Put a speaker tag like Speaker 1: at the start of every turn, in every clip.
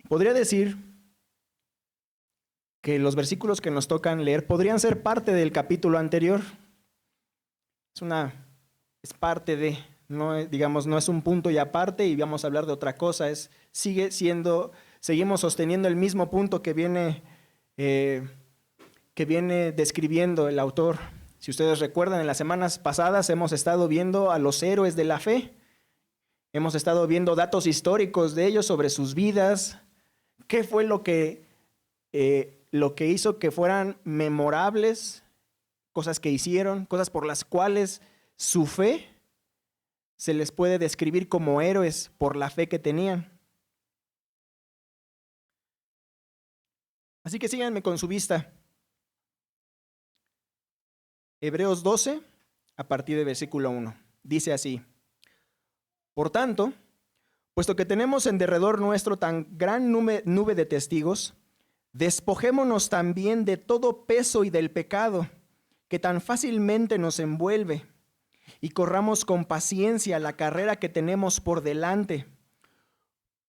Speaker 1: Podría decir que los versículos que nos tocan leer podrían ser parte del capítulo anterior. Es parte de, no, digamos, no es un punto y aparte y vamos a hablar de otra cosa. Seguimos sosteniendo el mismo punto que viene describiendo el autor. Si ustedes recuerdan, en las semanas pasadas hemos estado viendo a los héroes de la fe. Hemos estado viendo datos históricos de ellos sobre sus vidas. ¿Qué fue lo que hizo que fueran memorables? Cosas que hicieron, cosas por las cuales su fe se les puede describir como héroes por la fe que tenían. Así que síganme con su vista. Hebreos 12, a partir del versículo 1. Dice así: Por tanto, puesto que tenemos en derredor nuestro tan gran nube de testigos, despojémonos también de todo peso y del pecado que tan fácilmente nos envuelve, y corramos con paciencia la carrera que tenemos por delante,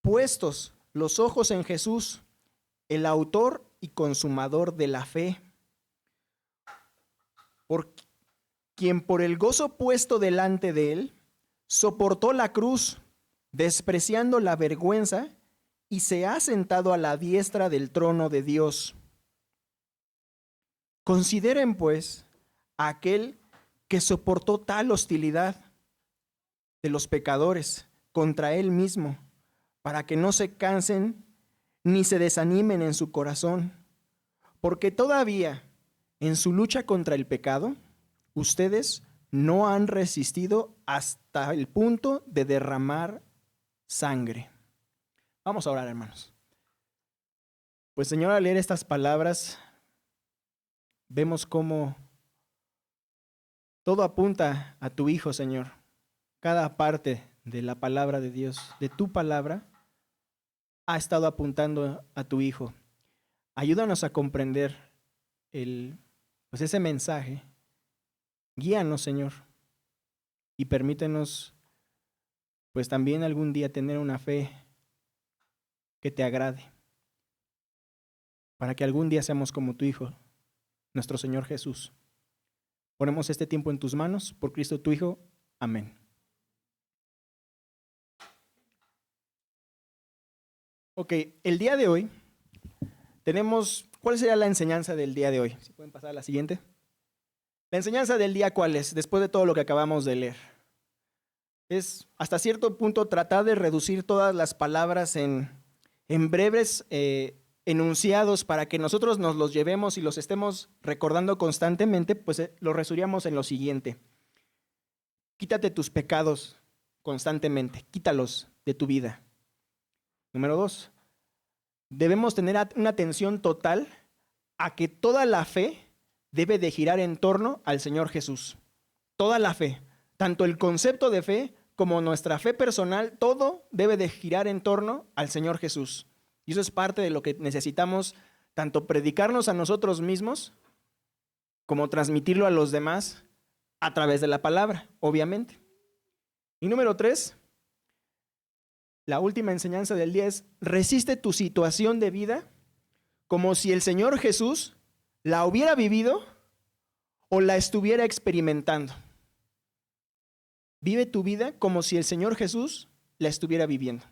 Speaker 1: puestos los ojos en Jesús, el autor y consumador de la fe, por quien por el gozo puesto delante de él, soportó la cruz, despreciando la vergüenza, y se ha sentado a la diestra del trono de Dios. Consideren, pues, a aquel que soportó tal hostilidad de los pecadores contra él mismo, para que no se cansen ni se desanimen en su corazón, porque todavía en su lucha contra el pecado, ustedes no han resistido hasta el punto de derramar sangre. Vamos a orar, hermanos. Pues, Señor, al leer estas palabras, vemos cómo todo apunta a tu Hijo, Señor. Cada parte de la palabra de Dios, de tu palabra, ha estado apuntando a tu Hijo. Ayúdanos a comprender ese mensaje. Guíanos, Señor, y permítenos, pues también algún día tener una fe que te agrade, para que algún día seamos como tu Hijo, nuestro Señor Jesús. Ponemos este tiempo en tus manos, por Cristo tu Hijo. Amén. Ok, el día de hoy tenemos, ¿cuál sería la enseñanza del día de hoy? Si pueden pasar a la siguiente. La enseñanza del día, ¿cuál es? Después de todo lo que acabamos de leer. Es hasta cierto punto tratar de reducir todas las palabras en breves enunciados para que nosotros nos los llevemos y los estemos recordando constantemente, pues lo resumíamos en lo siguiente. Quítate tus pecados constantemente, quítalos de tu vida. Número 2, debemos tener una atención total a que toda la fe debe de girar en torno al Señor Jesús. Toda la fe, tanto el concepto de fe como nuestra fe personal, todo debe de girar en torno al Señor Jesús. Y eso es parte de lo que necesitamos, tanto predicarnos a nosotros mismos, como transmitirlo a los demás a través de la palabra, obviamente. Y número 3, la última enseñanza del día es: resiste tu situación de vida como si el Señor Jesús la hubiera vivido o la estuviera experimentando. Vive tu vida como si el Señor Jesús la estuviera viviendo.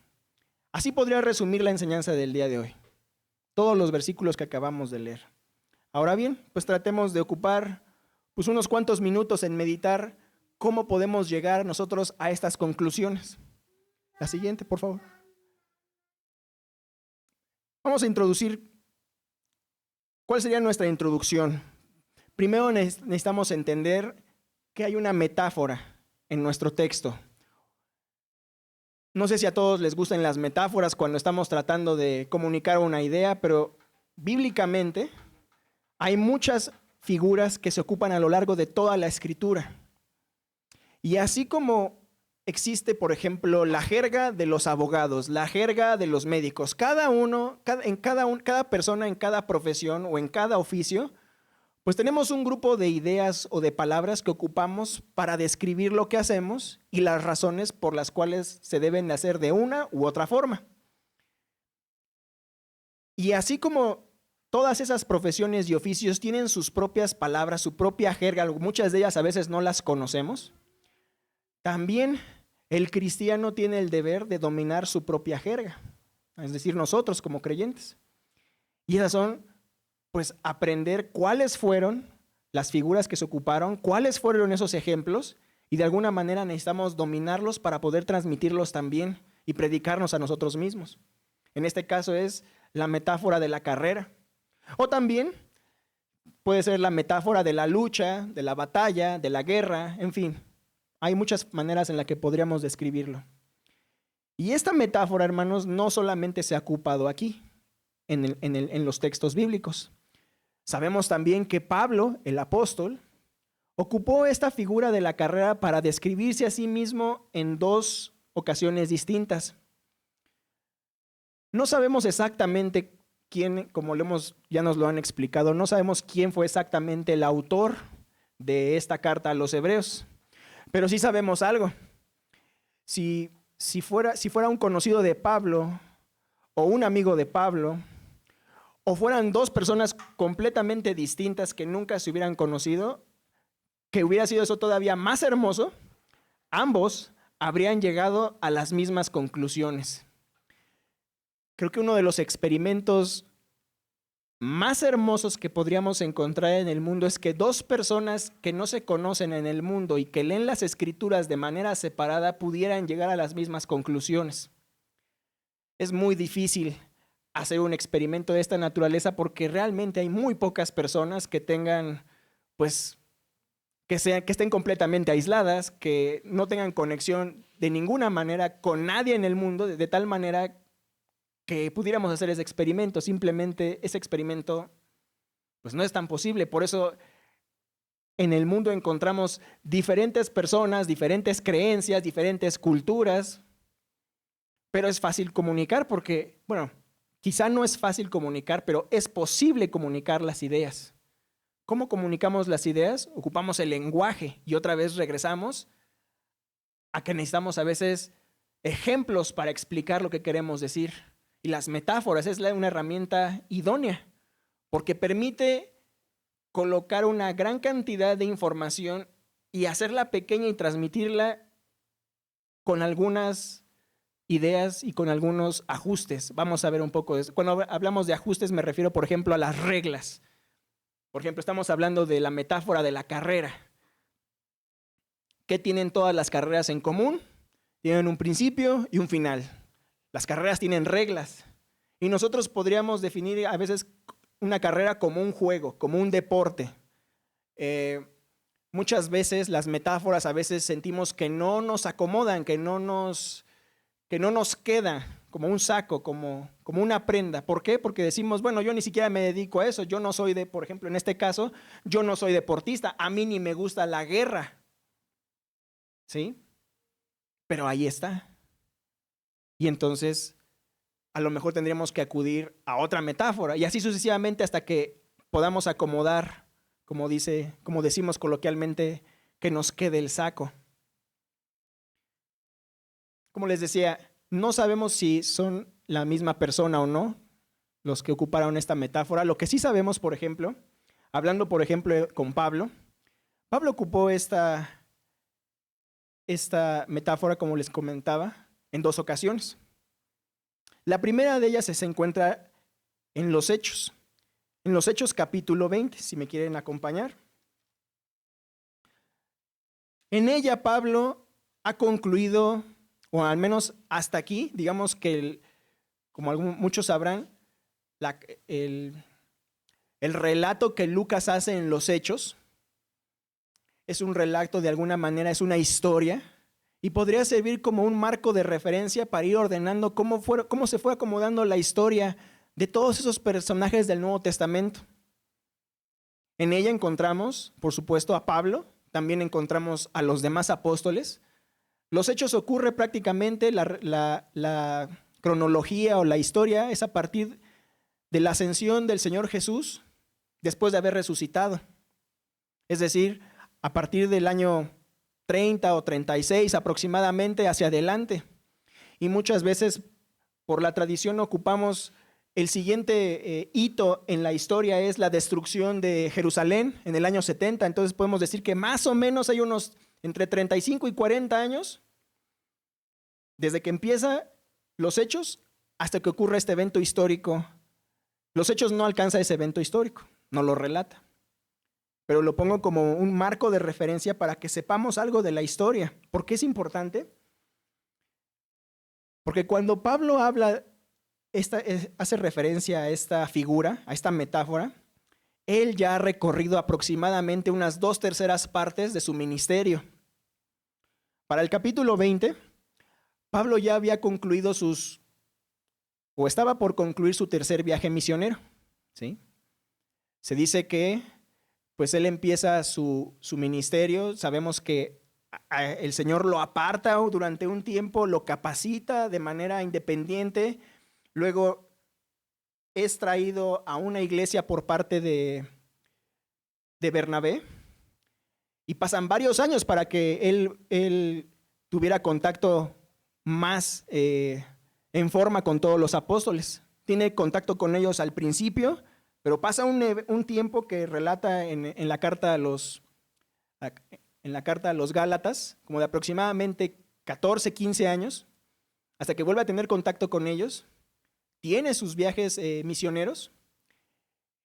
Speaker 1: Así podría resumir la enseñanza del día de hoy. Todos los versículos que acabamos de leer. Ahora bien, pues tratemos de ocupar unos cuantos minutos en meditar cómo podemos llegar nosotros a estas conclusiones. La siguiente, por favor. Vamos a introducir. ¿Cuál sería nuestra introducción? Primero necesitamos entender que hay una metáfora en nuestro texto. No sé si a todos les gustan las metáforas cuando estamos tratando de comunicar una idea, pero bíblicamente hay muchas figuras que se ocupan a lo largo de toda la Escritura. Y así como existe, por ejemplo, la jerga de los abogados, la jerga de los médicos, cada persona en cada profesión o en cada oficio, pues tenemos un grupo de ideas o de palabras que ocupamos para describir lo que hacemos y las razones por las cuales se deben de hacer de una u otra forma. Y así como todas esas profesiones y oficios tienen sus propias palabras, su propia jerga, muchas de ellas a veces no las conocemos, también el cristiano tiene el deber de dominar su propia jerga, es decir, nosotros como creyentes. Y esas son, pues, aprender cuáles fueron las figuras que se ocuparon, cuáles fueron esos ejemplos, y de alguna manera necesitamos dominarlos para poder transmitirlos también y predicarnos a nosotros mismos. En este caso es la metáfora de la carrera. O también puede ser la metáfora de la lucha, de la batalla, de la guerra, en fin. Hay muchas maneras en las que podríamos describirlo. Y esta metáfora, hermanos, no solamente se ha ocupado aquí, en los textos bíblicos. Sabemos también que Pablo, el apóstol, ocupó esta figura de la carrera para describirse a sí mismo en dos ocasiones distintas. No sabemos exactamente quién, como ya nos lo han explicado, no sabemos quién fue exactamente el autor de esta carta a los hebreos, pero sí sabemos algo. Si fuera un conocido de Pablo o un amigo de Pablo, o fueran dos personas completamente distintas que nunca se hubieran conocido, que hubiera sido eso todavía más hermoso, ambos habrían llegado a las mismas conclusiones. Creo que uno de los experimentos más hermosos que podríamos encontrar en el mundo es que dos personas que no se conocen en el mundo y que leen las escrituras de manera separada pudieran llegar a las mismas conclusiones. Es muy difícil hacer un experimento de esta naturaleza porque realmente hay muy pocas personas que tengan, pues, que estén completamente aisladas, que no tengan conexión de ninguna manera con nadie en el mundo, de tal manera que pudiéramos hacer ese experimento. Simplemente ese experimento pues no es tan posible. Por eso en el mundo encontramos diferentes personas, diferentes creencias, diferentes culturas, pero es fácil comunicar porque, bueno, quizá no es fácil comunicar, pero es posible comunicar las ideas. ¿Cómo comunicamos las ideas? Ocupamos el lenguaje y otra vez regresamos a que necesitamos a veces ejemplos para explicar lo que queremos decir. Y las metáforas es una herramienta idónea porque permite colocar una gran cantidad de información y hacerla pequeña y transmitirla con algunas ideas y con algunos ajustes. Vamos a ver un poco de eso. Cuando hablamos de ajustes me refiero, por ejemplo, a las reglas. Por ejemplo, estamos hablando de la metáfora de la carrera. ¿Qué tienen todas las carreras en común? Tienen un principio y un final. Las carreras tienen reglas. Y nosotros podríamos definir a veces una carrera como un juego, como un deporte. Muchas veces las metáforas a veces sentimos que no nos acomodan, que no nos queda como un saco, como una prenda. ¿Por qué? Porque decimos, bueno, yo ni siquiera me dedico a eso. Yo no soy por ejemplo, en este caso, yo no soy deportista. A mí ni me gusta la guerra. ¿Sí? Pero ahí está. Y entonces, a lo mejor tendríamos que acudir a otra metáfora. Y así sucesivamente hasta que podamos acomodar, como decimos coloquialmente, que nos quede el saco. Como les decía, no sabemos si son la misma persona o no los que ocuparon esta metáfora. Lo que sí sabemos, por ejemplo, hablando por ejemplo con Pablo ocupó esta metáfora, como les comentaba, en dos ocasiones. La primera de ellas se encuentra en los Hechos capítulo 20, si me quieren acompañar. En ella Pablo ha concluido, o al menos hasta aquí, digamos que, como muchos sabrán, el relato que Lucas hace en los Hechos es un relato, de alguna manera, es una historia y podría servir como un marco de referencia para ir ordenando cómo se fue acomodando la historia de todos esos personajes del Nuevo Testamento. En ella encontramos, por supuesto, a Pablo, también encontramos a los demás apóstoles. Los Hechos ocurre prácticamente, la cronología o la historia es a partir de la ascensión del Señor Jesús después de haber resucitado. Es decir, a partir del año 30 o 36 aproximadamente hacia adelante. Y muchas veces por la tradición ocupamos El siguiente hito en la historia es la destrucción de Jerusalén en el año 70. Entonces podemos decir que más o menos hay unos entre 35 y 40 años desde que empieza los hechos hasta que ocurre este evento histórico. Los hechos no alcanza ese evento histórico, no lo relata. Pero lo pongo como un marco de referencia para que sepamos algo de la historia. ¿Por qué es importante? Porque cuando Pablo habla, hace referencia a esta figura, a esta metáfora, él ya ha recorrido aproximadamente unas 2/3 partes de su ministerio. Para el capítulo 20, Pablo ya había concluido o estaba por concluir su tercer viaje misionero, ¿sí? Se dice que pues él empieza su ministerio. Sabemos que el Señor lo aparta durante un tiempo, lo capacita de manera independiente, luego es traído a una iglesia por parte de Bernabé y pasan varios años para que él tuviera contacto más en forma con todos los apóstoles. Tiene contacto con ellos al principio, pero pasa un tiempo que relata en la carta a los Gálatas, como de aproximadamente 14, 15 años, hasta que vuelve a tener contacto con ellos, tiene sus viajes misioneros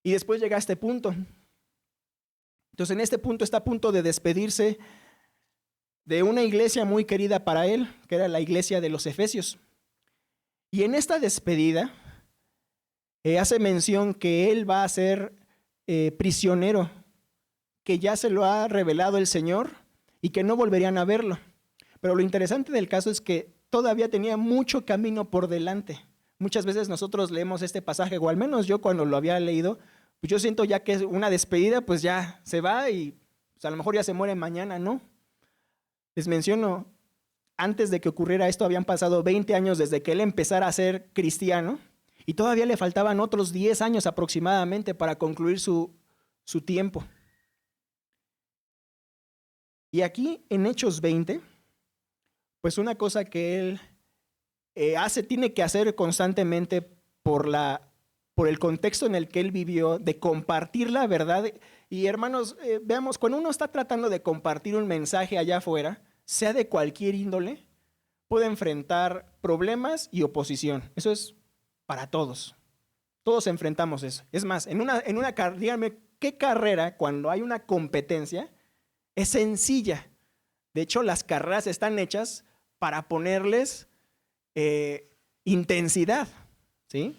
Speaker 1: y después llega a este punto. Entonces en este punto está a punto de despedirse de una iglesia muy querida para él, que era la iglesia de los Efesios. Y en esta despedida hace mención que él va a ser prisionero, que ya se lo ha revelado el Señor y que no volverían a verlo. Pero lo interesante del caso es que todavía tenía mucho camino por delante. Muchas veces nosotros leemos este pasaje, o al menos yo cuando lo había leído, pues yo siento ya que es una despedida, pues ya se va y pues a lo mejor ya se muere mañana, ¿no? Les menciono, antes de que ocurriera esto habían pasado 20 años desde que él empezara a ser cristiano y todavía le faltaban otros 10 años aproximadamente para concluir su tiempo. Y aquí en Hechos 20, pues una cosa que él tiene que hacer constantemente por el contexto en el que él vivió, de compartir la verdad. Y hermanos, veamos, cuando uno está tratando de compartir un mensaje allá afuera, sea de cualquier índole, puede enfrentar problemas y oposición. Eso es para todos. Todos enfrentamos eso. Es más, díganme, ¿qué carrera cuando hay una competencia es sencilla? De hecho, las carreras están hechas para ponerles intensidad, ¿sí?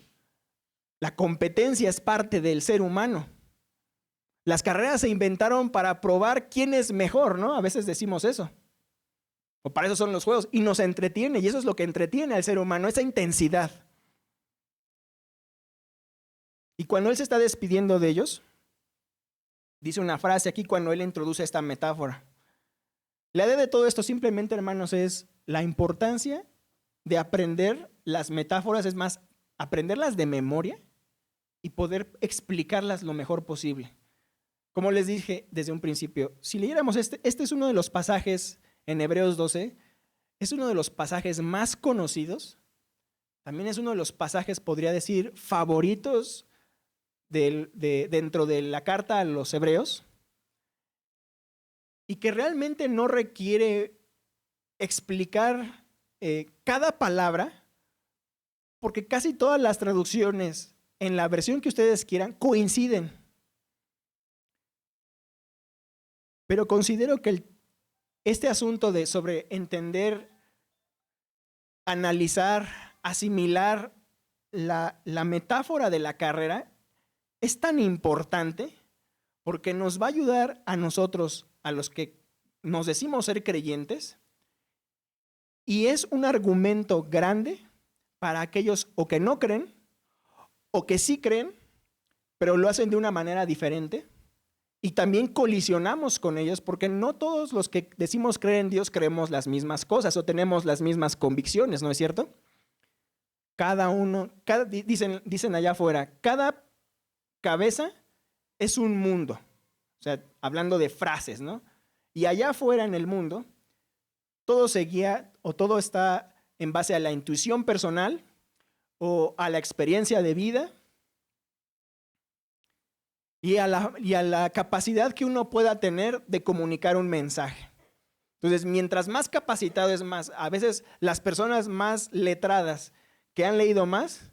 Speaker 1: La competencia es parte del ser humano. Las carreras se inventaron para probar quién es mejor, ¿no? A veces decimos eso. O para eso son los juegos. Y nos entretiene, y eso es lo que entretiene al ser humano, esa intensidad. Y cuando él se está despidiendo de ellos, dice una frase aquí cuando él introduce esta metáfora. La idea de todo esto simplemente, hermanos, es la importancia de aprender las metáforas, es más, aprenderlas de memoria y poder explicarlas lo mejor posible. Como les dije desde un principio, si leyéramos este es uno de los pasajes en Hebreos 12, es uno de los pasajes más conocidos, también es uno de los pasajes, podría decir, favoritos dentro de la carta a los Hebreos, y que realmente no requiere explicar cada palabra, porque casi todas las traducciones en la versión que ustedes quieran coinciden. Pero considero que este asunto sobre entender, analizar, asimilar la metáfora de la carrera es tan importante porque nos va a ayudar a nosotros, a los que nos decimos ser creyentes, y es un argumento grande para aquellos o que no creen o que sí creen, pero lo hacen de una manera diferente. Y también colisionamos con ellos porque no todos los que decimos creer en Dios creemos las mismas cosas o tenemos las mismas convicciones, ¿no es cierto? Cada uno, dicen allá afuera, cada cabeza es un mundo. O sea, hablando de frases, ¿no? Y allá afuera en el mundo, todo se guía o todo está en base a la intuición personal o a la experiencia de vida y a la capacidad que uno pueda tener de comunicar un mensaje. Entonces, mientras más capacitado es más, a veces las personas más letradas que han leído más,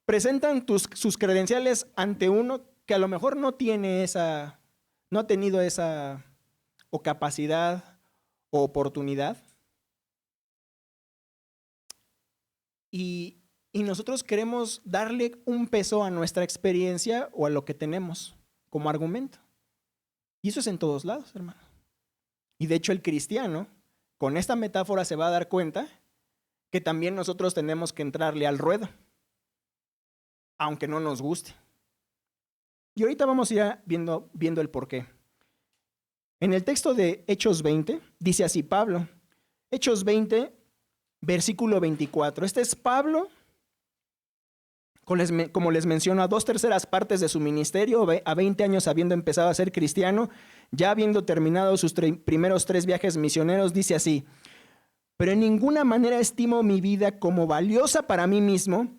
Speaker 1: presentan sus credenciales ante uno que a lo mejor no ha tenido esa o capacidad o oportunidad. Y nosotros queremos darle un peso a nuestra experiencia o a lo que tenemos como argumento. Y eso es en todos lados, hermano. Y de hecho el cristiano, con esta metáfora se va a dar cuenta que también nosotros tenemos que entrarle al ruedo, aunque no nos guste. Y ahorita vamos a ir viendo el porqué. En el texto de Hechos 20, dice así Pablo, Hechos 20, versículo 24. Este es Pablo, como les menciono, a 2/3 partes de su ministerio, a 20 años habiendo empezado a ser cristiano, ya habiendo terminado sus primeros 3 viajes misioneros, dice así: pero en ninguna manera estimo mi vida como valiosa para mí mismo,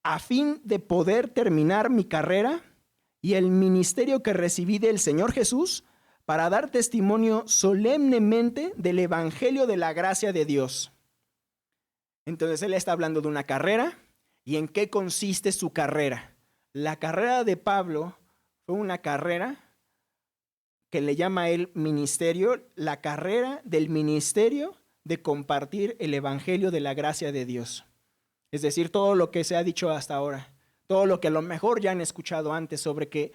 Speaker 1: a fin de poder terminar mi carrera y el ministerio que recibí del Señor Jesús, para dar testimonio solemnemente del evangelio de la gracia de Dios. Entonces él está hablando de una carrera. ¿Y en qué consiste su carrera? La carrera de Pablo fue una carrera que le llama él ministerio, la carrera del ministerio de compartir el evangelio de la gracia de Dios. Es decir, todo lo que se ha dicho hasta ahora, todo lo que a lo mejor ya han escuchado antes sobre que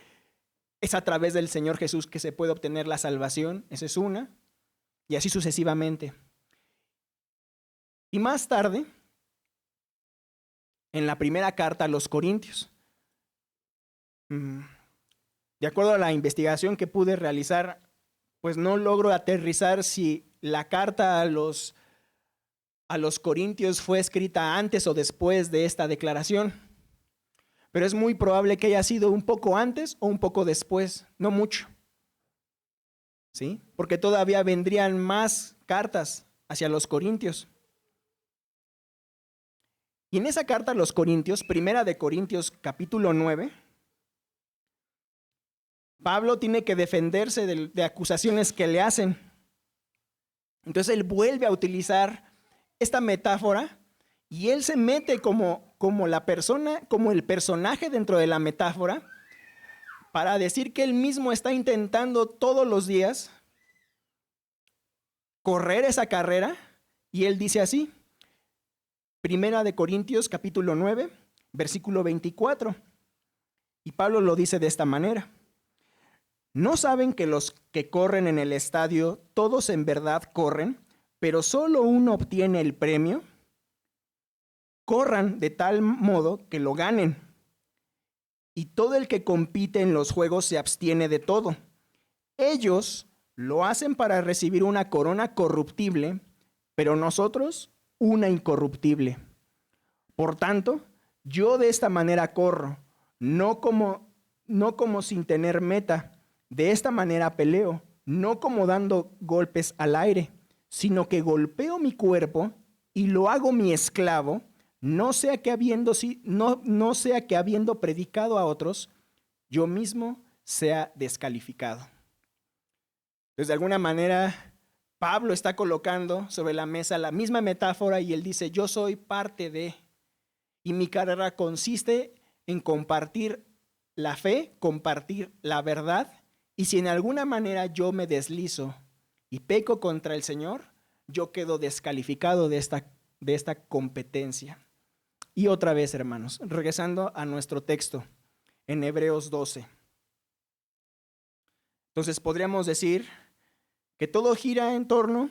Speaker 1: es a través del Señor Jesús que se puede obtener la salvación, esa es una, y así sucesivamente. Y más tarde, en la primera carta a los Corintios, de acuerdo a la investigación que pude realizar, pues no logro aterrizar si la carta a los Corintios fue escrita antes o después de esta declaración. Pero es muy probable que haya sido un poco antes o un poco después, no mucho. ¿Sí? Porque todavía vendrían más cartas hacia los Corintios. Y en esa carta a los Corintios, primera de Corintios capítulo 9, Pablo tiene que defenderse de acusaciones que le hacen. Entonces él vuelve a utilizar esta metáfora y él se mete como la persona, como el personaje dentro de la metáfora, para decir que él mismo está intentando todos los días correr esa carrera. Y él dice así, primera de Corintios capítulo 9, versículo 24. Y Pablo lo dice de esta manera: ¿no saben que los que corren en el estadio, todos en verdad corren, pero solo uno obtiene el premio? Corran de tal modo que lo ganen. Y todo el que compite en los juegos se abstiene de todo. Ellos lo hacen para recibir una corona corruptible, pero nosotros una incorruptible. Por tanto, yo de esta manera corro, no como sin tener meta. De esta manera peleo, no como dando golpes al aire, sino que golpeo mi cuerpo y lo hago mi esclavo, no sea que habiendo predicado a otros, yo mismo sea descalificado. Entonces, de alguna manera, Pablo está colocando sobre la mesa la misma metáfora y él dice: yo soy parte de, y mi carrera consiste en compartir la fe, compartir la verdad. Y si en alguna manera yo me deslizo y peco contra el Señor, yo quedo descalificado de esta competencia. Y otra vez, hermanos, regresando a nuestro texto, en Hebreos 12. Entonces podríamos decir que todo gira en torno,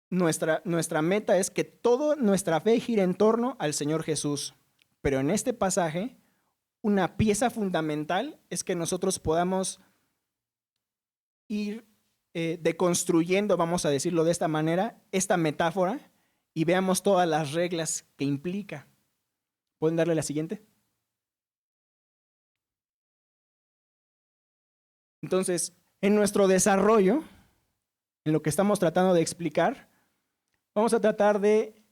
Speaker 1: nuestra meta es que toda nuestra fe gire en torno al Señor Jesús. Pero en este pasaje, una pieza fundamental es que nosotros podamos ir deconstruyendo, vamos a decirlo de esta manera, esta metáfora, y veamos todas las reglas que implica. ¿Pueden darle la siguiente? Entonces, en nuestro desarrollo, en lo que estamos tratando de explicar, vamos a tratar de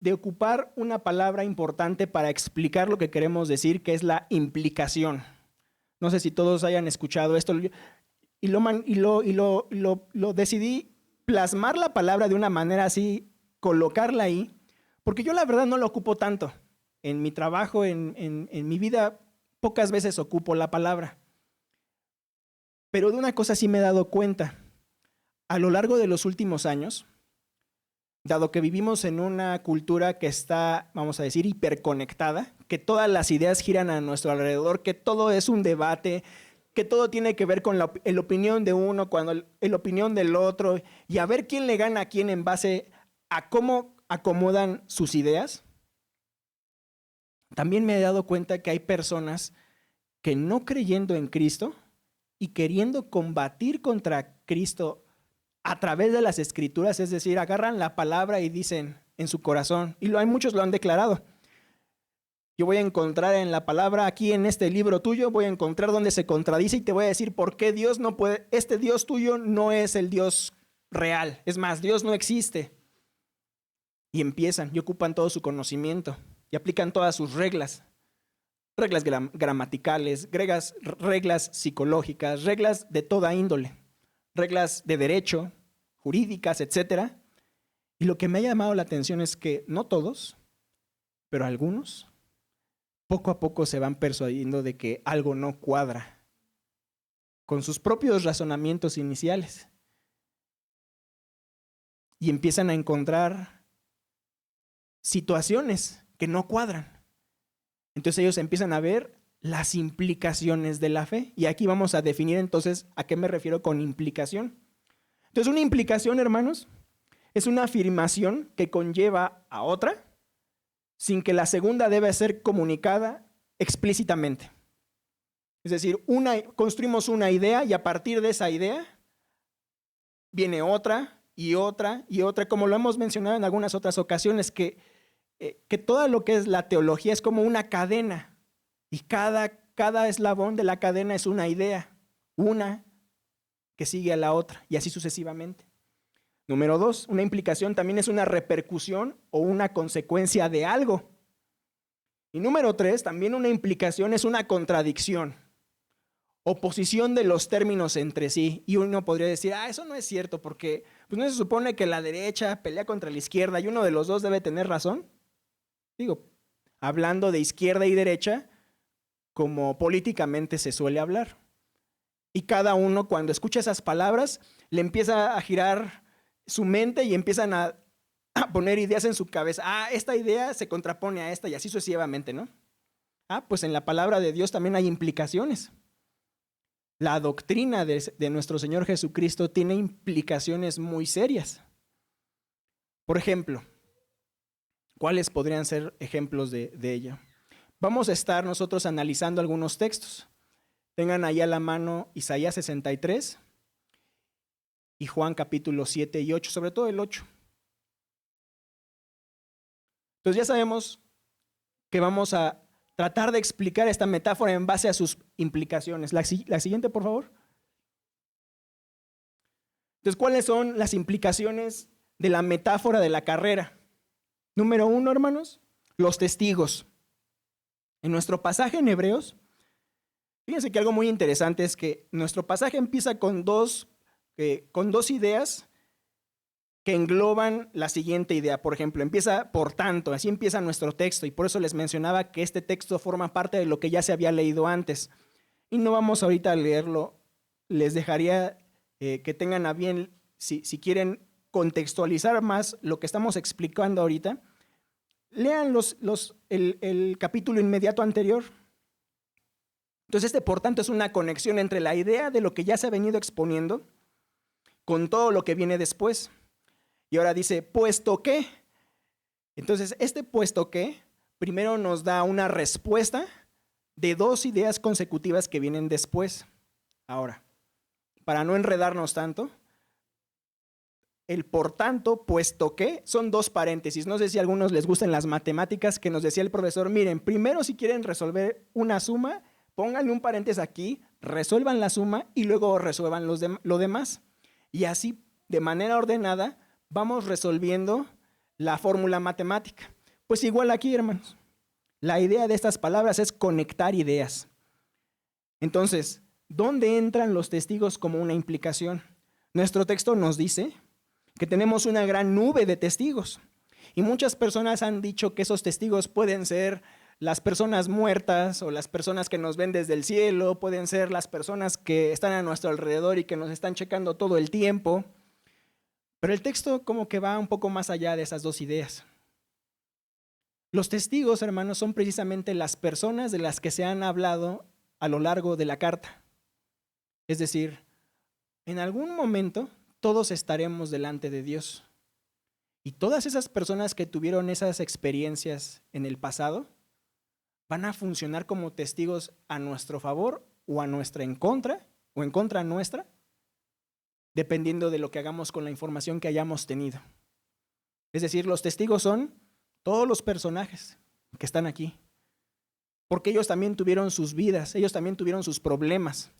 Speaker 1: de ocupar una palabra importante para explicar lo que queremos decir, que es la implicación. No sé si todos hayan escuchado esto, y lo decidí plasmar la palabra de una manera así, colocarla ahí, porque yo la verdad no lo ocupo tanto. En mi trabajo, en mi vida, pocas veces ocupo la palabra. Pero de una cosa sí me he dado cuenta. A lo largo de los últimos años, dado que vivimos en una cultura que está, vamos a decir, hiperconectada, que todas las ideas giran a nuestro alrededor, que todo es un debate, que todo tiene que ver con la opinión de uno, la opinión del otro, y a ver quién le gana a quién en base a cómo acomodan sus ideas. También me he dado cuenta que hay personas que no creyendo en Cristo y queriendo combatir contra Cristo a través de las Escrituras, es decir, agarran la palabra y dicen en su corazón, y muchos lo han declarado: yo voy a encontrar en la palabra, aquí en este libro tuyo, voy a encontrar donde se contradice y te voy a decir por qué Dios no puede, este Dios tuyo no es el Dios real. Es más, Dios no existe. Y empiezan y ocupan todo su conocimiento y aplican todas sus reglas gramaticales, reglas psicológicas, reglas de toda índole, reglas de derecho, jurídicas, etc. Y lo que me ha llamado la atención es que no todos, pero algunos, poco a poco se van persuadiendo de que algo no cuadra con sus propios razonamientos iniciales y empiezan a encontrar situaciones que no cuadran. Entonces ellos empiezan a ver las implicaciones de la fe. Y aquí vamos a definir entonces a qué me refiero con implicación. Entonces una implicación, hermanos, es una afirmación que conlleva a otra sin que la segunda deba ser comunicada explícitamente. Es decir, construimos una idea y a partir de esa idea viene otra y otra y otra, como lo hemos mencionado en algunas otras ocasiones, que todo lo que es la teología es como una cadena y cada eslabón de la cadena es una idea, una que sigue a la otra y así sucesivamente. Número 2, una implicación también es una repercusión o una consecuencia de algo. Y número 3, también una implicación es una contradicción, oposición de los términos entre sí. Y uno podría decir, eso no es cierto porque pues no se supone que la derecha pelea contra la izquierda y uno de los dos debe tener razón. Digo, hablando de izquierda y derecha, como políticamente se suele hablar. Y cada uno cuando escucha esas palabras le empieza a girar su mente y empiezan a poner ideas en su cabeza. Esta idea se contrapone a esta y así sucesivamente, ¿no? Pues en la palabra de Dios también hay implicaciones. La doctrina de nuestro Señor Jesucristo tiene implicaciones muy serias. Por ejemplo, ¿cuáles podrían ser ejemplos de ella? Vamos a estar nosotros analizando algunos textos. Tengan ahí a la mano Isaías 63 y Juan capítulo 7 y 8, sobre todo el 8. Entonces ya sabemos que vamos a tratar de explicar esta metáfora en base a sus implicaciones. La siguiente, por favor. Entonces, ¿cuáles son las implicaciones de la metáfora de la carrera? Número 1, hermanos, los testigos. En nuestro pasaje en Hebreos, fíjense que algo muy interesante es que nuestro pasaje empieza con dos ideas que engloban la siguiente idea. Por ejemplo, empieza por tanto, así empieza nuestro texto y por eso les mencionaba que este texto forma parte de lo que ya se había leído antes. Y no vamos ahorita a leerlo, les dejaría que tengan a bien, si quieren contextualizar más lo que estamos explicando ahorita, lean el capítulo inmediato anterior. Entonces por tanto es una conexión entre la idea de lo que ya se ha venido exponiendo con todo lo que viene después. Y ahora dice, puesto que. Entonces puesto que primero nos da una respuesta de dos ideas consecutivas que vienen después. Ahora, para no enredarnos tanto, el por tanto, puesto que, son dos paréntesis. No sé si a algunos les gustan las matemáticas, que nos decía el profesor, miren, primero si quieren resolver una suma, pónganle un paréntesis aquí, resuelvan la suma y luego resuelvan lo demás. Y así, de manera ordenada, vamos resolviendo la fórmula matemática. Pues igual aquí, hermanos. La idea de estas palabras es conectar ideas. Entonces, ¿dónde entran los testigos como una implicación? Nuestro texto nos dice que tenemos una gran nube de testigos. Y muchas personas han dicho que esos testigos pueden ser las personas muertas o las personas que nos ven desde el cielo, pueden ser las personas que están a nuestro alrededor y que nos están checando todo el tiempo. Pero el texto como que va un poco más allá de esas dos ideas. Los testigos, hermanos, son precisamente las personas de las que se han hablado a lo largo de la carta. Es decir, en algún momento todos estaremos delante de Dios. Y todas esas personas que tuvieron esas experiencias en el pasado van a funcionar como testigos a nuestro favor o a nuestra en contra o en contra nuestra, dependiendo de lo que hagamos con la información que hayamos tenido. Es decir, los testigos son todos los personajes que están aquí, porque ellos también tuvieron sus vidas, ellos también tuvieron sus problemas.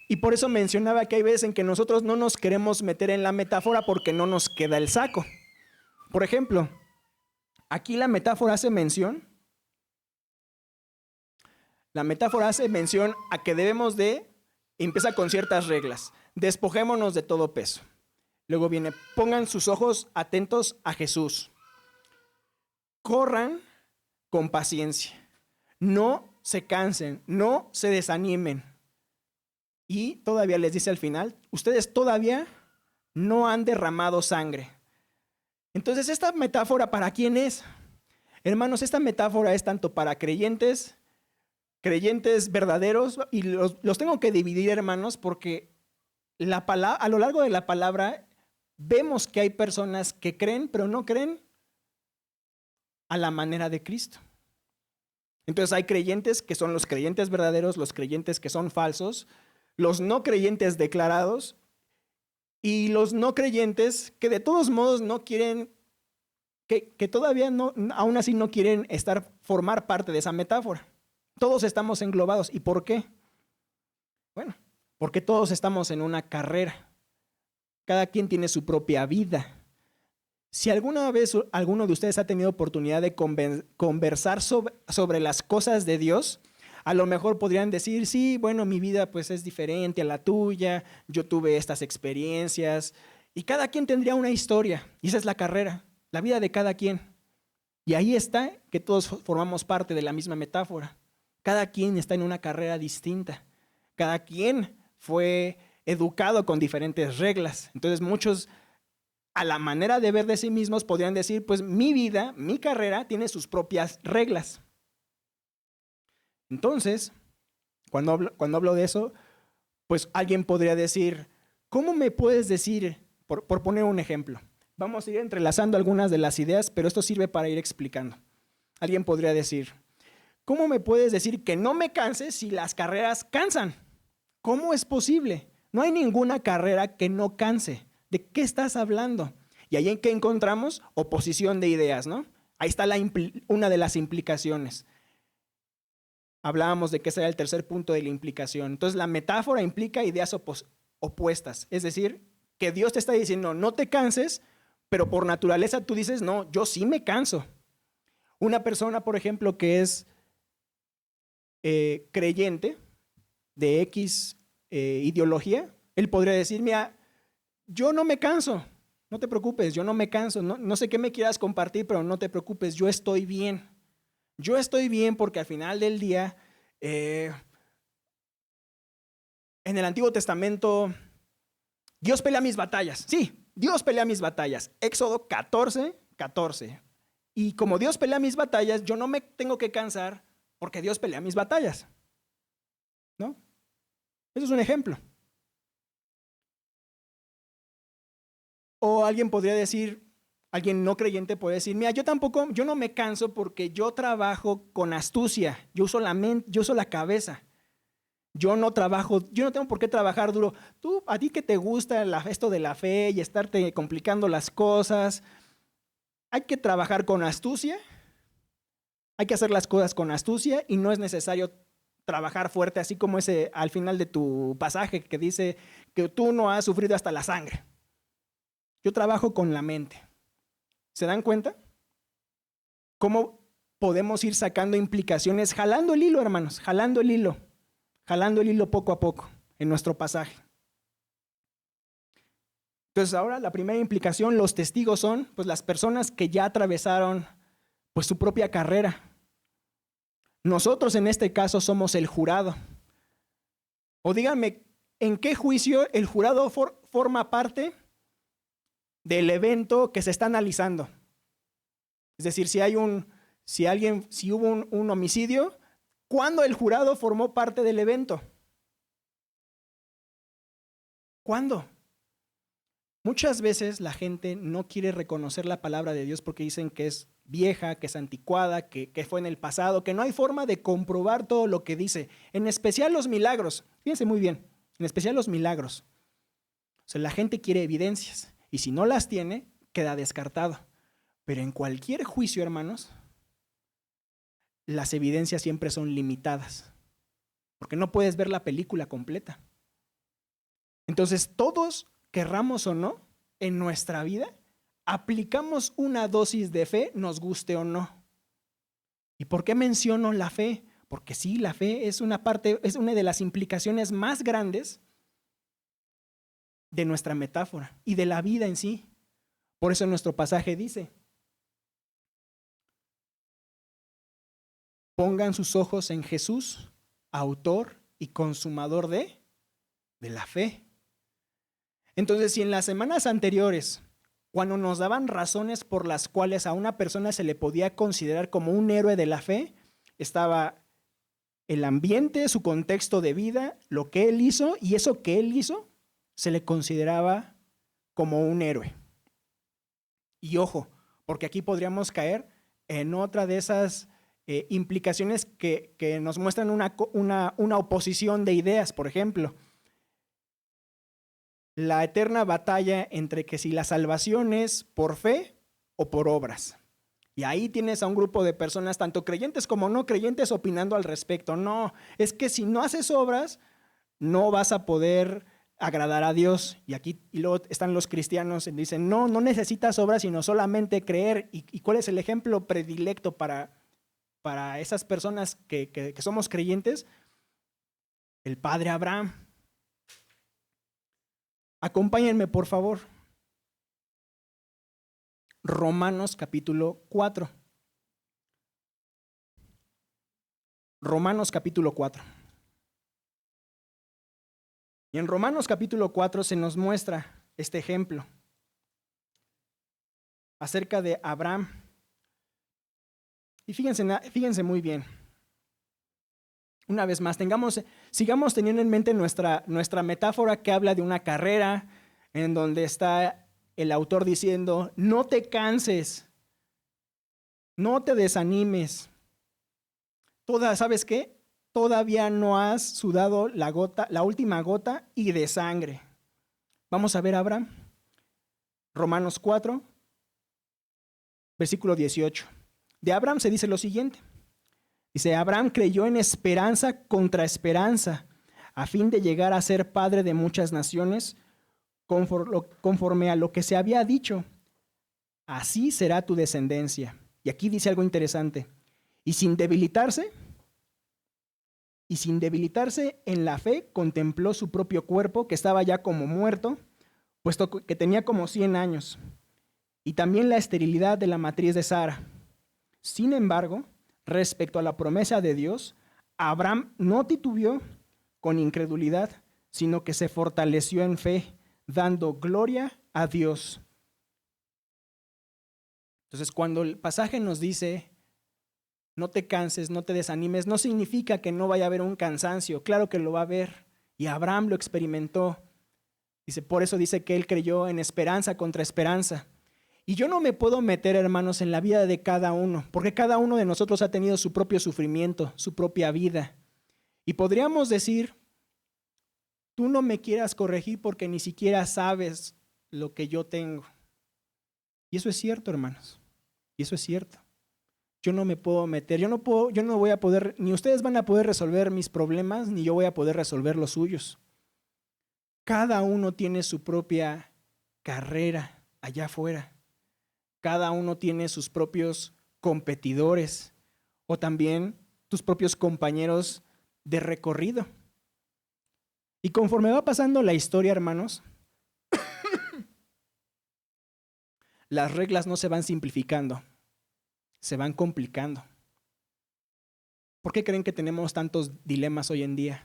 Speaker 1: Y por eso mencionaba que hay veces en que nosotros no nos queremos meter en la metáfora porque no nos queda el saco. Por ejemplo, aquí la metáfora hace mención a que debemos de, empieza con ciertas reglas, despojémonos de todo peso. Luego viene, pongan sus ojos atentos a Jesús. Corran con paciencia. No se cansen, no se desanimen. Y todavía les dice al final, ustedes todavía no han derramado sangre. Entonces, ¿esta metáfora para quién es? Hermanos, esta metáfora es tanto para creyentes verdaderos, y los tengo que dividir, hermanos, porque a lo largo de la palabra vemos que hay personas que creen, pero no creen a la manera de Cristo. Entonces hay creyentes que son los creyentes verdaderos, los creyentes que son falsos, los no creyentes declarados y los no creyentes que de todos modos no quieren, que todavía no, aún así no quieren formar parte de esa metáfora. Todos estamos englobados. ¿Y por qué? Bueno, porque todos estamos en una carrera. Cada quien tiene su propia vida. Si alguna vez alguno de ustedes ha tenido oportunidad de conversar sobre las cosas de Dios, a lo mejor podrían decir, sí, bueno, mi vida pues es diferente a la tuya, yo tuve estas experiencias, y cada quien tendría una historia, y esa es la carrera, la vida de cada quien. Y ahí está que todos formamos parte de la misma metáfora. Cada quien está en una carrera distinta. Cada quien fue educado con diferentes reglas. Entonces muchos, a la manera de ver de sí mismos, podrían decir, pues mi vida, mi carrera tiene sus propias reglas. Entonces, cuando hablo de eso, pues alguien podría decir, ¿cómo me puedes decir, por poner un ejemplo? Vamos a ir entrelazando algunas de las ideas, pero esto sirve para ir explicando. Alguien podría decir, ¿cómo me puedes decir que no me canse si las carreras cansan? ¿Cómo es posible? No hay ninguna carrera que no canse. ¿De qué estás hablando? Y ahí en qué encontramos oposición de ideas, ¿no? Ahí está una de las implicaciones. Hablábamos de que ese era el tercer punto de la implicación. Entonces, la metáfora implica ideas opuestas. Es decir, que Dios te está diciendo, no te canses, pero por naturaleza tú dices, no, yo sí me canso. Una persona, por ejemplo, que es creyente de X ideología, él podría decir, mira, yo no me canso, no te preocupes, yo no me canso, no sé qué me quieras compartir, pero no te preocupes, yo estoy bien. Yo estoy bien porque al final del día, en el Antiguo Testamento, Dios pelea mis batallas. Sí, Dios pelea mis batallas. Éxodo 14:14. Y como Dios pelea mis batallas, yo no me tengo que cansar porque Dios pelea mis batallas. ¿No? Eso es un ejemplo. O alguien podría decir, alguien no creyente puede decir, mira, yo no me canso porque yo trabajo con astucia, yo uso la mente, yo uso la cabeza. Yo no tengo por qué trabajar duro. A ti que te gusta esto de la fe y estarte complicando las cosas, hay que trabajar con astucia, hay que hacer las cosas con astucia y no es necesario trabajar fuerte, así como ese al final de tu pasaje que dice que tú no has sufrido hasta la sangre. Yo trabajo con la mente. ¿Se dan cuenta? ¿Cómo podemos ir sacando implicaciones, jalando el hilo, hermanos, jalando el hilo poco a poco en nuestro pasaje? Entonces ahora la primera implicación, los testigos son pues las personas que ya atravesaron pues su propia carrera. Nosotros en este caso somos el jurado. O díganme, ¿en qué juicio el jurado forma parte del evento que se está analizando? Es decir, si hubo un homicidio, ¿cuándo el jurado formó parte del evento? ¿Cuándo? Muchas veces la gente no quiere reconocer la palabra de Dios porque dicen que es vieja, que es anticuada, que fue en el pasado, que no hay forma de comprobar todo lo que dice. En especial los milagros. Fíjense muy bien, en especial los milagros. O sea, la gente quiere evidencias y si no las tiene, queda descartado. Pero en cualquier juicio, hermanos, las evidencias siempre son limitadas, porque no puedes ver la película completa. Entonces, todos, querramos o no, en nuestra vida, aplicamos una dosis de fe, nos guste o no. ¿Y por qué menciono la fe? Porque sí, la fe es una de las implicaciones más grandes de nuestra metáfora y de la vida en sí. Por eso nuestro pasaje dice: pongan sus ojos en Jesús, autor y consumador de la fe. Entonces, si en las semanas anteriores, cuando nos daban razones por las cuales a una persona se le podía considerar como un héroe de la fe, estaba el ambiente, su contexto de vida, lo que él hizo, y eso que él hizo se le consideraba como un héroe. Y ojo, porque aquí podríamos caer en otra de esas implicaciones que nos muestran una oposición de ideas. Por ejemplo, la eterna batalla entre que si la salvación es por fe o por obras. Y ahí tienes a un grupo de personas, tanto creyentes como no creyentes, opinando al respecto. No, es que si no haces obras, no vas a poder agradar a Dios. Y luego están los cristianos y dicen, no necesitas obras, sino solamente creer. ¿Y cuál es el ejemplo predilecto para esas personas que somos creyentes? El padre Abraham. Acompáñenme, por favor. Romanos capítulo 4. Romanos capítulo 4. Y en Romanos capítulo 4 se nos muestra este ejemplo acerca de Abraham. Y fíjense muy bien. Una vez más, sigamos teniendo en mente nuestra metáfora que habla de una carrera en donde está el autor diciendo, no te canses, no te desanimes. ¿Sabes qué? Todavía no has sudado la última gota y de sangre. Vamos a ver a Abraham. Romanos 4, versículo 18. De Abraham se dice lo siguiente. Dice, Abraham creyó en esperanza contra esperanza, a fin de llegar a ser padre de muchas naciones, conforme a lo que se había dicho. Así será tu descendencia. Y aquí dice algo interesante. Y sin debilitarse en la fe, contempló su propio cuerpo, que estaba ya como muerto, puesto que tenía como 100 años, y también la esterilidad de la matriz de Sara. Sin embargo, respecto a la promesa de Dios, Abraham no titubeó con incredulidad, sino que se fortaleció en fe, dando gloria a Dios. Entonces, cuando el pasaje nos dice, no te canses, no te desanimes, no significa que no vaya a haber un cansancio. Claro que lo va a haber. Y Abraham lo experimentó. Por eso dice que él creyó en esperanza contra esperanza. Y yo no me puedo meter, hermanos, en la vida de cada uno, porque cada uno de nosotros ha tenido su propio sufrimiento, su propia vida. Y podríamos decir, tú no me quieras corregir porque ni siquiera sabes lo que yo tengo. Y eso es cierto, hermanos. Y eso es cierto. Yo no me puedo meter, yo no voy a poder, ni ustedes van a poder resolver mis problemas, ni yo voy a poder resolver los suyos. Cada uno tiene su propia carrera allá afuera. Cada uno tiene sus propios competidores o también tus propios compañeros de recorrido. Y conforme va pasando la historia, hermanos, las reglas no se van simplificando, se van complicando. ¿Por qué creen que tenemos tantos dilemas hoy en día?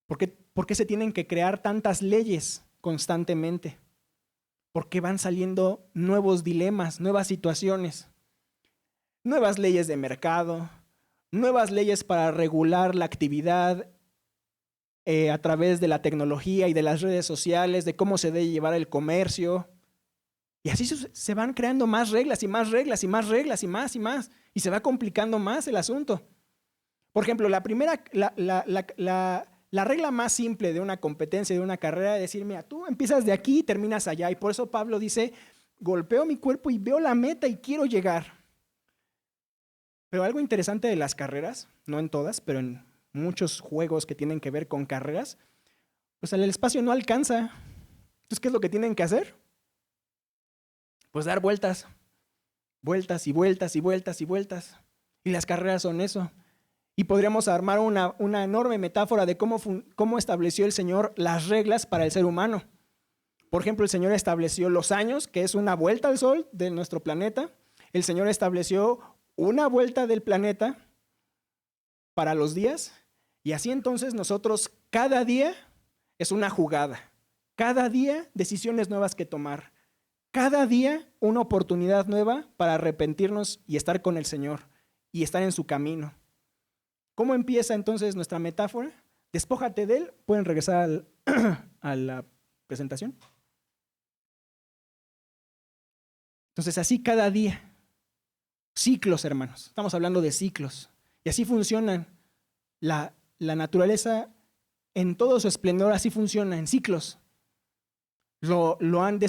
Speaker 1: ¿Por qué se tienen que crear tantas leyes constantemente? ¿Por qué van saliendo nuevos dilemas, nuevas situaciones? Nuevas leyes de mercado, nuevas leyes para regular la actividad a través de la tecnología y de las redes sociales, de cómo se debe llevar el comercio. Y así se van creando más reglas y más reglas y más reglas y más y más. Y se va complicando más el asunto. Por ejemplo, la regla más simple de una competencia, de una carrera, es decir, mira, tú empiezas de aquí y terminas allá. Y por eso Pablo dice, golpeo mi cuerpo y veo la meta y quiero llegar. Pero algo interesante de las carreras, no en todas, pero en muchos juegos que tienen que ver con carreras, pues el espacio no alcanza. Entonces, ¿qué es lo que tienen que hacer? Pues dar vueltas, vueltas y vueltas y vueltas y vueltas. Y las carreras son eso. Y podríamos armar una enorme metáfora de cómo estableció el Señor las reglas para el ser humano. Por ejemplo, el Señor estableció los años, que es una vuelta al Sol de nuestro planeta. El Señor estableció una vuelta del planeta para los días. Y así entonces nosotros cada día es una jugada. Cada día decisiones nuevas que tomar. Cada día una oportunidad nueva para arrepentirnos y estar con el Señor y estar en su camino. ¿Cómo empieza entonces nuestra metáfora? Despójate de él. ¿Pueden regresar a la presentación? Entonces así cada día. Ciclos, hermanos. Estamos hablando de ciclos. Y así funcionan. La naturaleza en todo su esplendor así funciona, en ciclos. Lo han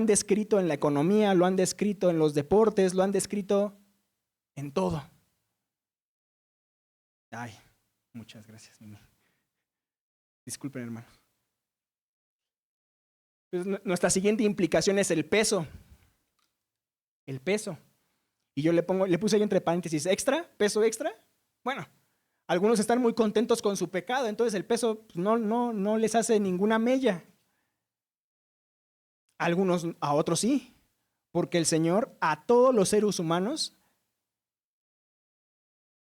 Speaker 1: descrito en la economía, lo han descrito en los deportes, lo han descrito en todo. Ay, muchas gracias. Disculpen, hermano. Pues nuestra siguiente implicación es el peso. El peso. Y yo le puse ahí entre paréntesis, ¿extra? ¿Peso extra? Bueno, algunos están muy contentos con su pecado, entonces el peso pues, no les hace ninguna mella. A otros sí, porque el Señor a todos los seres humanos,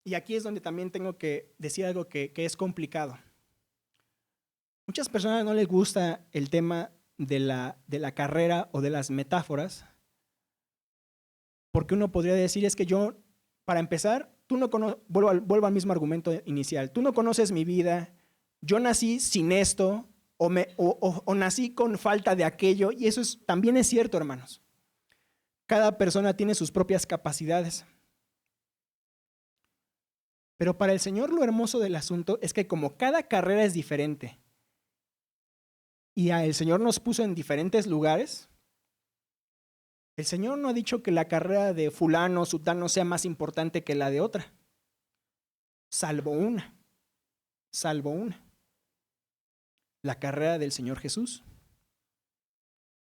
Speaker 1: y aquí es donde también tengo que decir algo que es complicado. Muchas personas no les gusta el tema de la carrera o de las metáforas, porque uno podría decir es que yo, para empezar, tú no vuelvo al mismo argumento inicial, tú no conoces mi vida, yo nací sin esto, o nací con falta de aquello, y eso también es cierto, hermanos. Cada persona tiene sus propias capacidades. Pero para el Señor lo hermoso del asunto es que como cada carrera es diferente y el Señor nos puso en diferentes lugares, el Señor no ha dicho que la carrera de fulano o sutano sea más importante que la de otra, salvo una, la carrera del Señor Jesús.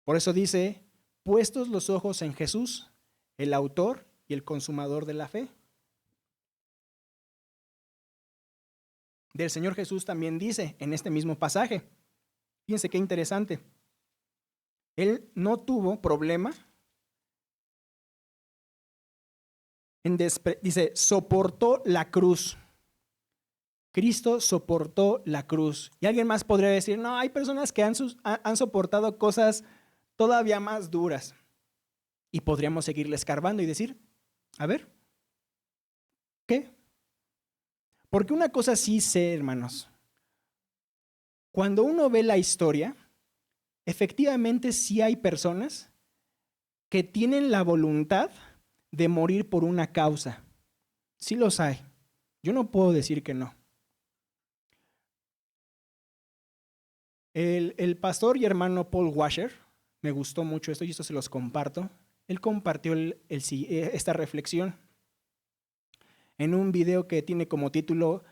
Speaker 1: Por eso dice, puestos los ojos en Jesús, el autor y el consumador de la fe. Del Señor Jesús también dice en este mismo pasaje, fíjense qué interesante, Él no tuvo problema dice, soportó la cruz. Cristo soportó la cruz. Y alguien más podría decir, no, hay personas que han soportado cosas todavía más duras. Y podríamos seguirle escarbando y decir, a ver, ¿qué? Porque una cosa sí sé, hermanos. Cuando uno ve la historia, efectivamente sí hay personas que tienen la voluntad de morir por una causa. Sí los hay. Yo no puedo decir que no. El pastor y hermano Paul Washer, me gustó mucho esto y esto se los comparto. Él compartió esta reflexión en un video que tiene como título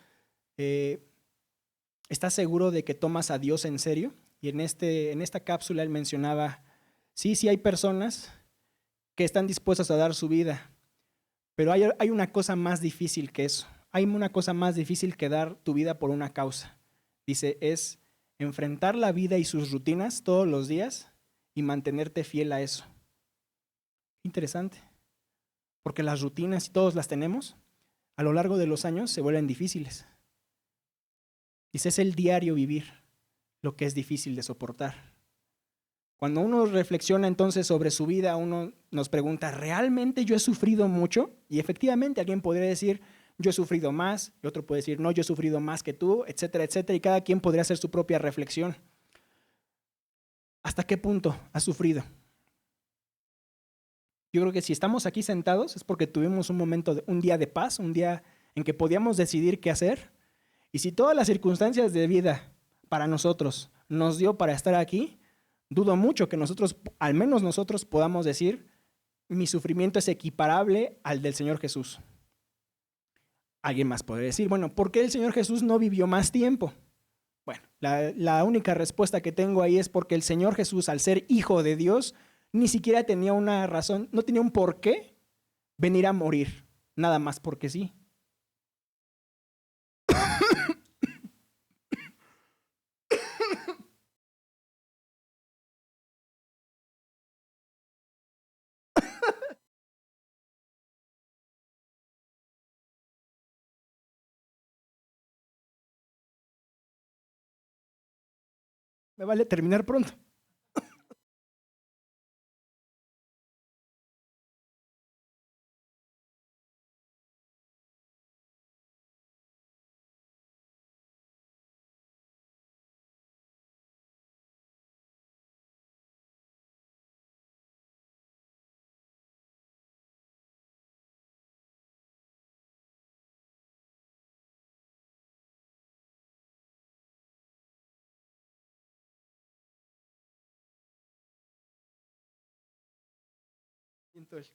Speaker 1: ¿estás seguro de que tomas a Dios en serio? Y en esta cápsula él mencionaba, sí hay personas que están dispuestos a dar su vida. Pero hay una cosa más difícil que eso. Hay una cosa más difícil que dar tu vida por una causa. Dice, es enfrentar la vida y sus rutinas todos los días y mantenerte fiel a eso. Interesante. Porque las rutinas, si todos las tenemos, a lo largo de los años se vuelven difíciles. Dice, es el diario vivir lo que es difícil de soportar. Cuando uno reflexiona entonces sobre su vida, uno nos pregunta, ¿realmente yo he sufrido mucho? Y efectivamente alguien podría decir, yo he sufrido más, y otro puede decir, no, yo he sufrido más que tú, etcétera, etcétera, y cada quien podría hacer su propia reflexión. ¿Hasta qué punto has sufrido? Yo creo que si estamos aquí sentados es porque tuvimos un día de paz, un día en que podíamos decidir qué hacer. Y si todas las circunstancias de vida para nosotros nos dio para estar aquí, dudo mucho que nosotros, al menos nosotros, podamos decir, mi sufrimiento es equiparable al del Señor Jesús. Alguien más podría decir, bueno, ¿por qué el Señor Jesús no vivió más tiempo? Bueno, la única respuesta que tengo ahí es porque el Señor Jesús, al ser hijo de Dios, ni siquiera tenía una razón, no tenía un por qué venir a morir, nada más porque sí. Me vale terminar pronto. Entonces,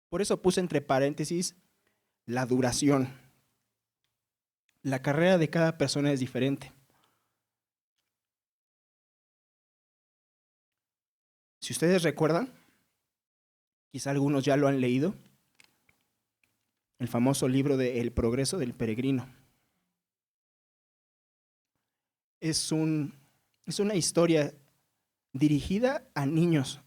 Speaker 1: por eso puse entre paréntesis la duración. La carrera de cada persona es diferente. Si ustedes recuerdan, quizá algunos ya lo han leído, el famoso libro de El progreso del peregrino. Es una historia dirigida a niños.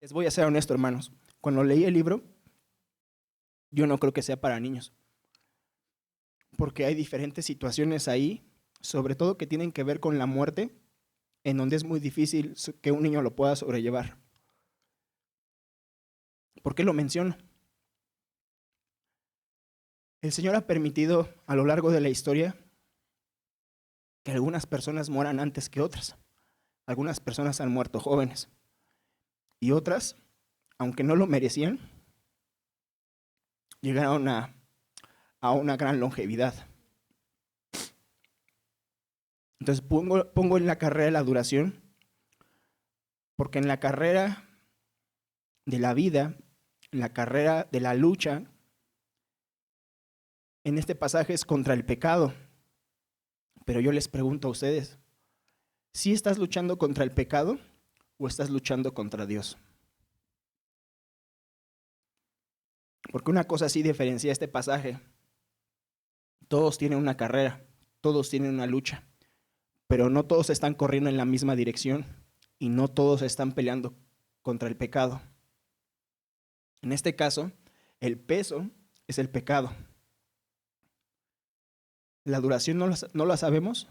Speaker 1: Les voy a ser honesto, hermanos. Cuando leí el libro, yo no creo que sea para niños. Porque hay diferentes situaciones ahí, sobre todo que tienen que ver con la muerte, en donde es muy difícil que un niño lo pueda sobrellevar. ¿Por qué lo menciono? El Señor ha permitido a lo largo de la historia que algunas personas mueran antes que otras. Algunas personas han muerto jóvenes y otras, aunque no lo merecían, llegaron a una gran longevidad. Entonces pongo en la carrera la duración, porque en la carrera de la vida, en la carrera de la lucha, en este pasaje es contra el pecado. Pero yo les pregunto a ustedes, ¿sí estás luchando contra el pecado o estás luchando contra Dios? Porque una cosa sí diferencia este pasaje. Todos tienen una carrera, todos tienen una lucha, pero no todos están corriendo en la misma dirección y no todos están peleando contra el pecado. En este caso, el peso es el pecado. La duración no la sabemos.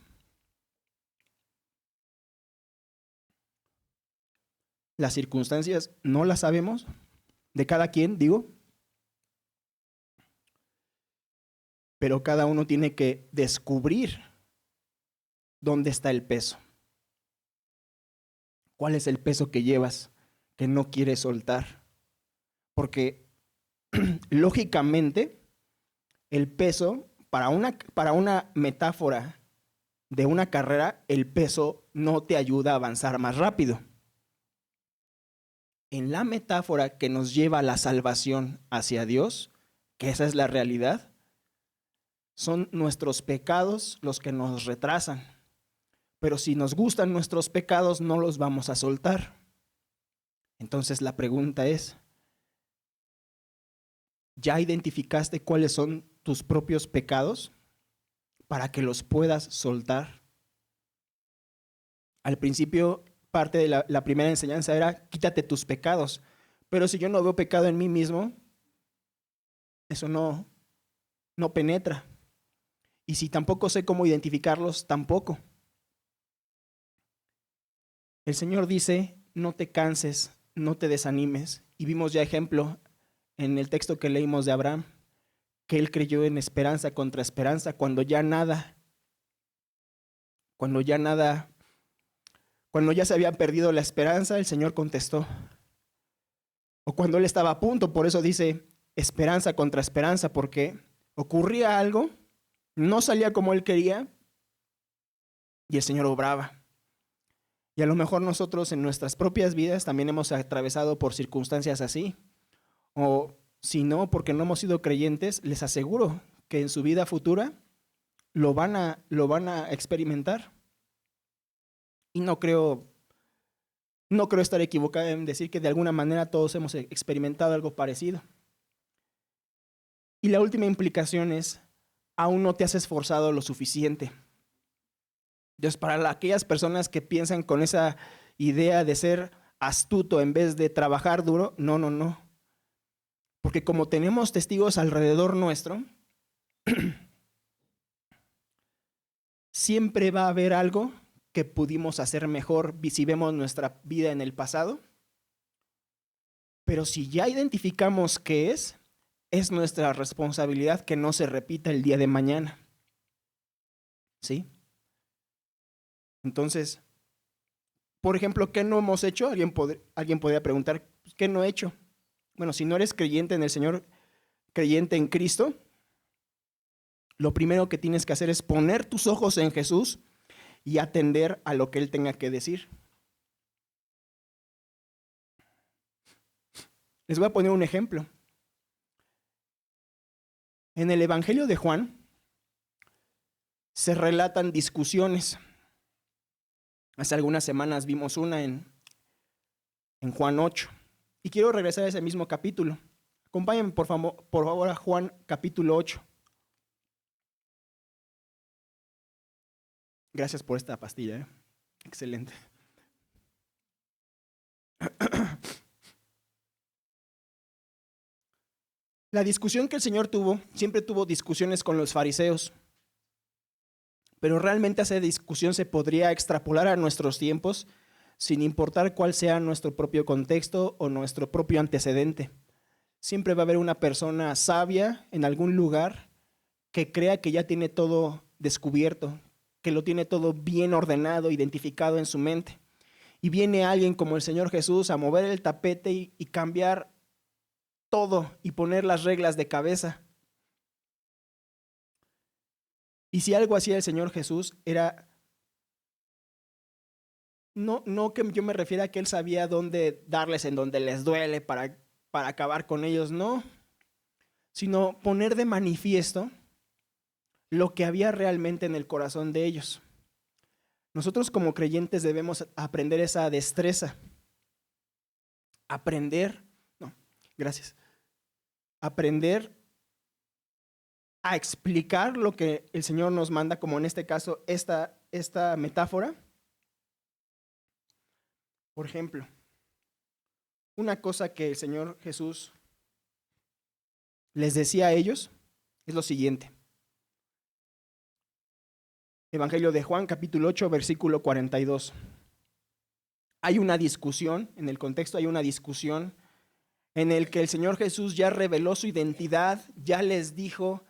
Speaker 1: Las circunstancias no las sabemos. De cada quien, digo. Pero cada uno tiene que descubrir dónde está el peso. ¿Cuál es el peso que llevas que no quieres soltar? Porque lógicamente el peso, para una metáfora de una carrera, el peso no te ayuda a avanzar más rápido. en la metáfora que nos lleva a la salvación hacia Dios, que esa es la realidad, son nuestros pecados los que nos retrasan. Pero si nos gustan nuestros pecados, no los vamos a soltar. Entonces la pregunta es, ¿ya identificaste cuáles son tus propios pecados para que los puedas soltar? Al principio, parte de la primera enseñanza era, quítate tus pecados. Pero si yo no veo pecado en mí mismo, eso no penetra. Y si tampoco sé cómo identificarlos, tampoco. El Señor dice, no te canses, no te desanimes. Y vimos ya ejemplo en el texto que leímos de Abraham, que él creyó en esperanza contra esperanza, cuando ya se había perdido la esperanza, el Señor contestó. O cuando él estaba a punto, por eso dice esperanza contra esperanza, porque ocurría algo, no salía como él quería y el Señor obraba. Y a lo mejor nosotros en nuestras propias vidas también hemos atravesado por circunstancias así. O si no, porque no hemos sido creyentes, les aseguro que en su vida futura lo van a experimentar. Y no creo estar equivocado en decir que de alguna manera todos hemos experimentado algo parecido. Y la última implicación es, aún no te has esforzado lo suficiente. Entonces, para aquellas personas que piensan con esa idea de ser astuto en vez de trabajar duro, no. Porque como tenemos testigos alrededor nuestro, siempre va a haber algo que pudimos hacer mejor si vemos nuestra vida en el pasado. Pero si ya identificamos qué es nuestra responsabilidad que no se repita el día de mañana. ¿Sí? Entonces, por ejemplo, ¿qué no hemos hecho? Alguien podría preguntar, ¿qué no he hecho? Bueno, si no eres creyente en el Señor, creyente en Cristo, lo primero que tienes que hacer es poner tus ojos en Jesús y atender a lo que Él tenga que decir. Les voy a poner un ejemplo. En el Evangelio de Juan se relatan discusiones. Hace algunas semanas vimos una en Juan 8. Y quiero regresar a ese mismo capítulo. Acompáñenme por favor a Juan capítulo 8. Gracias por esta pastilla, Excelente. La discusión que el Señor siempre tuvo discusiones con los fariseos. Pero realmente esa discusión se podría extrapolar a nuestros tiempos sin importar cuál sea nuestro propio contexto o nuestro propio antecedente. Siempre va a haber una persona sabia en algún lugar que crea que ya tiene todo descubierto, que lo tiene todo bien ordenado, identificado en su mente. Y viene alguien como el Señor Jesús a mover el tapete y cambiar todo y poner las reglas de cabeza. Y si algo hacía el Señor Jesús era, no que yo me refiera a que Él sabía dónde darles en donde les duele para acabar con ellos, no, sino poner de manifiesto lo que había realmente en el corazón de ellos. Nosotros como creyentes debemos aprender esa destreza. Aprender a explicar lo que el Señor nos manda, como en este caso esta metáfora. Por ejemplo, una cosa que el Señor Jesús les decía a ellos es lo siguiente. Evangelio de Juan, capítulo 8, versículo 42. Hay una discusión, en el contexto hay una discusión en el que el Señor Jesús ya reveló su identidad, ya les dijo,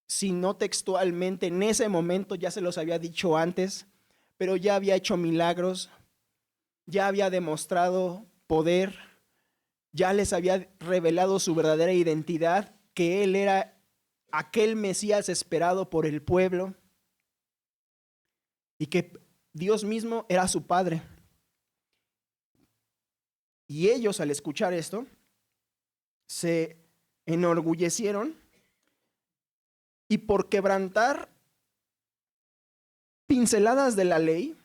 Speaker 1: si no textualmente, en ese momento ya se los había dicho antes, pero ya había hecho milagros, ya había demostrado poder, ya les había revelado su verdadera identidad, que Él era aquel Mesías esperado por el pueblo y que Dios mismo era su Padre. Y ellos, al escuchar esto, se enorgullecieron y por quebrantar pinceladas de la ley,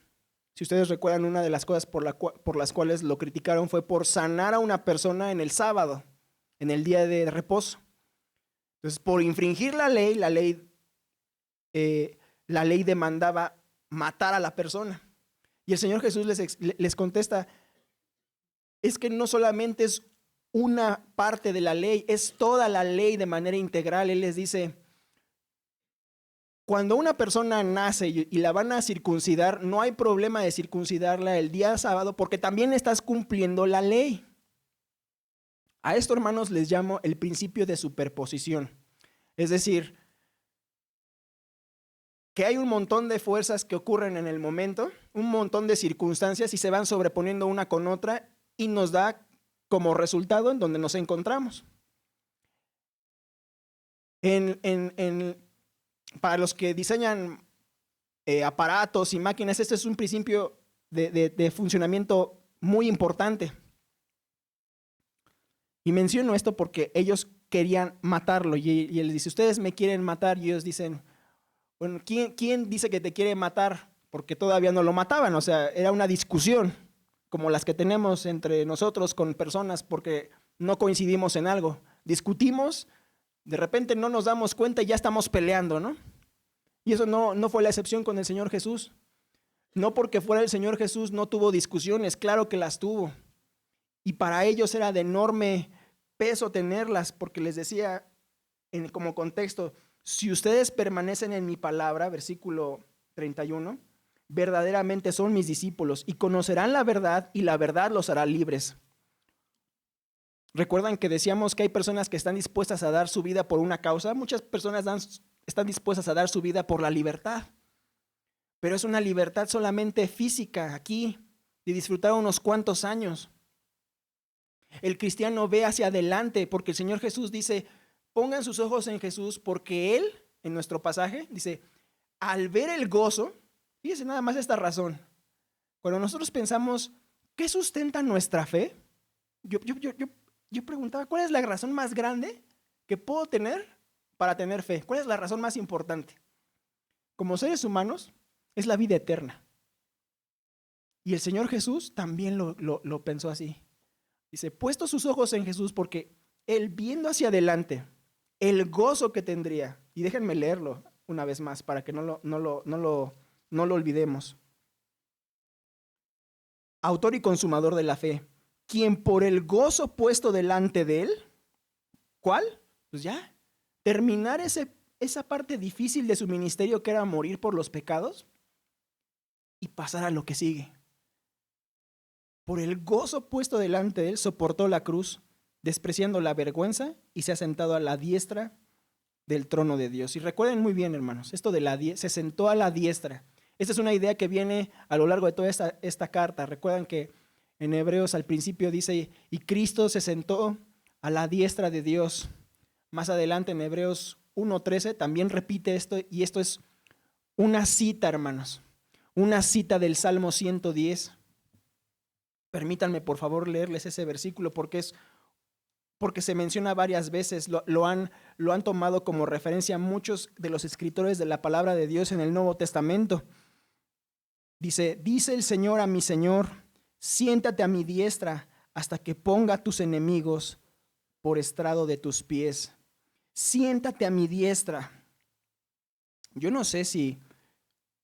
Speaker 1: si ustedes recuerdan, una de las cosas por las cuales lo criticaron fue por sanar a una persona en el sábado, en el día de reposo. Entonces, por infringir la ley demandaba matar a la persona. Y el Señor Jesús les contesta, es que no solamente es una parte de la ley, es toda la ley de manera integral. Él les dice, cuando una persona nace y la van a circuncidar, no hay problema de circuncidarla el día sábado porque también estás cumpliendo la ley. A esto, hermanos, les llamo el principio de superposición. Es decir, que hay un montón de fuerzas que ocurren en el momento, un montón de circunstancias y se van sobreponiendo una con otra y nos da como resultado en donde nos encontramos. Para los que diseñan aparatos y máquinas, este es un principio de funcionamiento muy importante. Y menciono esto porque ellos querían matarlo y él les dice, ustedes me quieren matar, y ellos dicen, bueno, ¿quién dice que te quiere matar? Porque todavía no lo mataban, o sea, era una discusión como las que tenemos entre nosotros con personas porque no coincidimos en algo. Discutimos, de repente no nos damos cuenta y ya estamos peleando, ¿no? Y eso no fue la excepción con el Señor Jesús. No porque fuera el Señor Jesús no tuvo discusiones, claro que las tuvo. Y para ellos era de enorme peso tenerlas, porque les decía como contexto, si ustedes permanecen en mi palabra, versículo 31, verdaderamente son mis discípulos y conocerán la verdad y la verdad los hará libres. ¿Recuerdan que decíamos que hay personas que están dispuestas a dar su vida por una causa? Muchas personas están dispuestas a dar su vida por la libertad, pero es una libertad solamente física aquí, de disfrutar unos cuantos años. El cristiano ve hacia adelante porque el Señor Jesús dice, pongan sus ojos en Jesús porque Él, en nuestro pasaje, dice, al ver el gozo, fíjense nada más esta razón. Cuando nosotros pensamos, ¿qué sustenta nuestra fe? Yo preguntaba, ¿cuál es la razón más grande que puedo tener para tener fe? ¿Cuál es la razón más importante? Como seres humanos, es la vida eterna. Y el Señor Jesús también lo pensó así. Dice, puesto sus ojos en Jesús porque Él viendo hacia adelante, el gozo que tendría, y déjenme leerlo una vez más para que no lo olvidemos. Autor y consumador de la fe, quien por el gozo puesto delante de Él, ¿cuál? Pues ya, terminar esa parte difícil de su ministerio que era morir por los pecados y pasar a lo que sigue. Por el gozo puesto delante de Él, soportó la cruz, despreciando la vergüenza y se ha sentado a la diestra del trono de Dios. Y recuerden muy bien, hermanos, esto de se sentó a la diestra. Esta es una idea que viene a lo largo de toda esta carta. Recuerdan que en Hebreos al principio dice, y Cristo se sentó a la diestra de Dios. Más adelante en Hebreos 1:13 también repite esto, y esto es una cita, hermanos, una cita del Salmo 110. Permítanme, por favor, leerles ese versículo porque se menciona varias veces, lo han tomado como referencia muchos de los escritores de la palabra de Dios en el Nuevo Testamento. Dice el Señor a mi Señor, siéntate a mi diestra hasta que ponga a tus enemigos por estrado de tus pies. Siéntate a mi diestra. Yo no sé si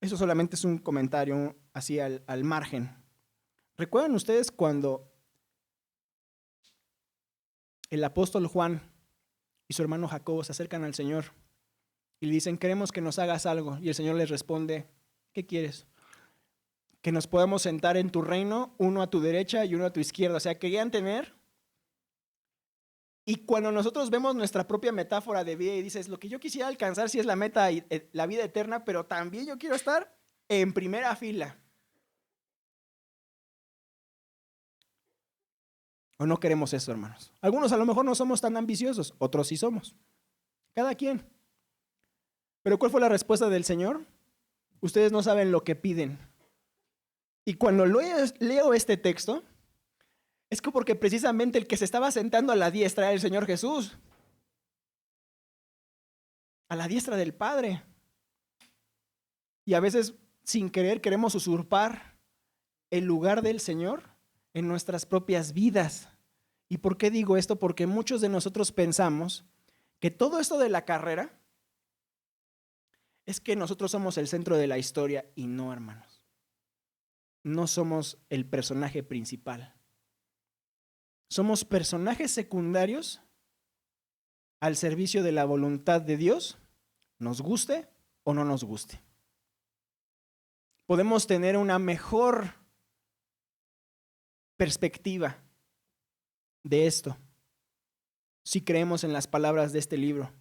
Speaker 1: eso solamente es un comentario así al margen. ¿Recuerdan ustedes cuando el apóstol Juan y su hermano Jacobo se acercan al Señor y le dicen, queremos que nos hagas algo? Y el Señor les responde, ¿qué quieres? Que nos podamos sentar en tu reino, uno a tu derecha y uno a tu izquierda. O sea, querían tener. Y cuando nosotros vemos nuestra propia metáfora de vida y dices, lo que yo quisiera alcanzar sí es la meta, la vida eterna, pero también yo quiero estar en primera fila. ¿O no queremos eso, hermanos? Algunos a lo mejor no somos tan ambiciosos, otros sí somos. Cada quien. Pero ¿cuál fue la respuesta del Señor? Ustedes no saben lo que piden. Y cuando leo este texto Es que porque precisamente el que se estaba sentando a la diestra era el Señor Jesús. A la diestra del Padre. Y a veces, sin querer, queremos usurpar el lugar del Señor en nuestras propias vidas. ¿Y por qué digo esto? Porque muchos de nosotros pensamos que todo esto de la carrera es que nosotros somos el centro de la historia y no, hermanos. No somos el personaje principal. Somos personajes secundarios al servicio de la voluntad de Dios, nos guste o no nos guste. Podemos tener una mejor perspectiva de esto si creemos en las palabras de este libro.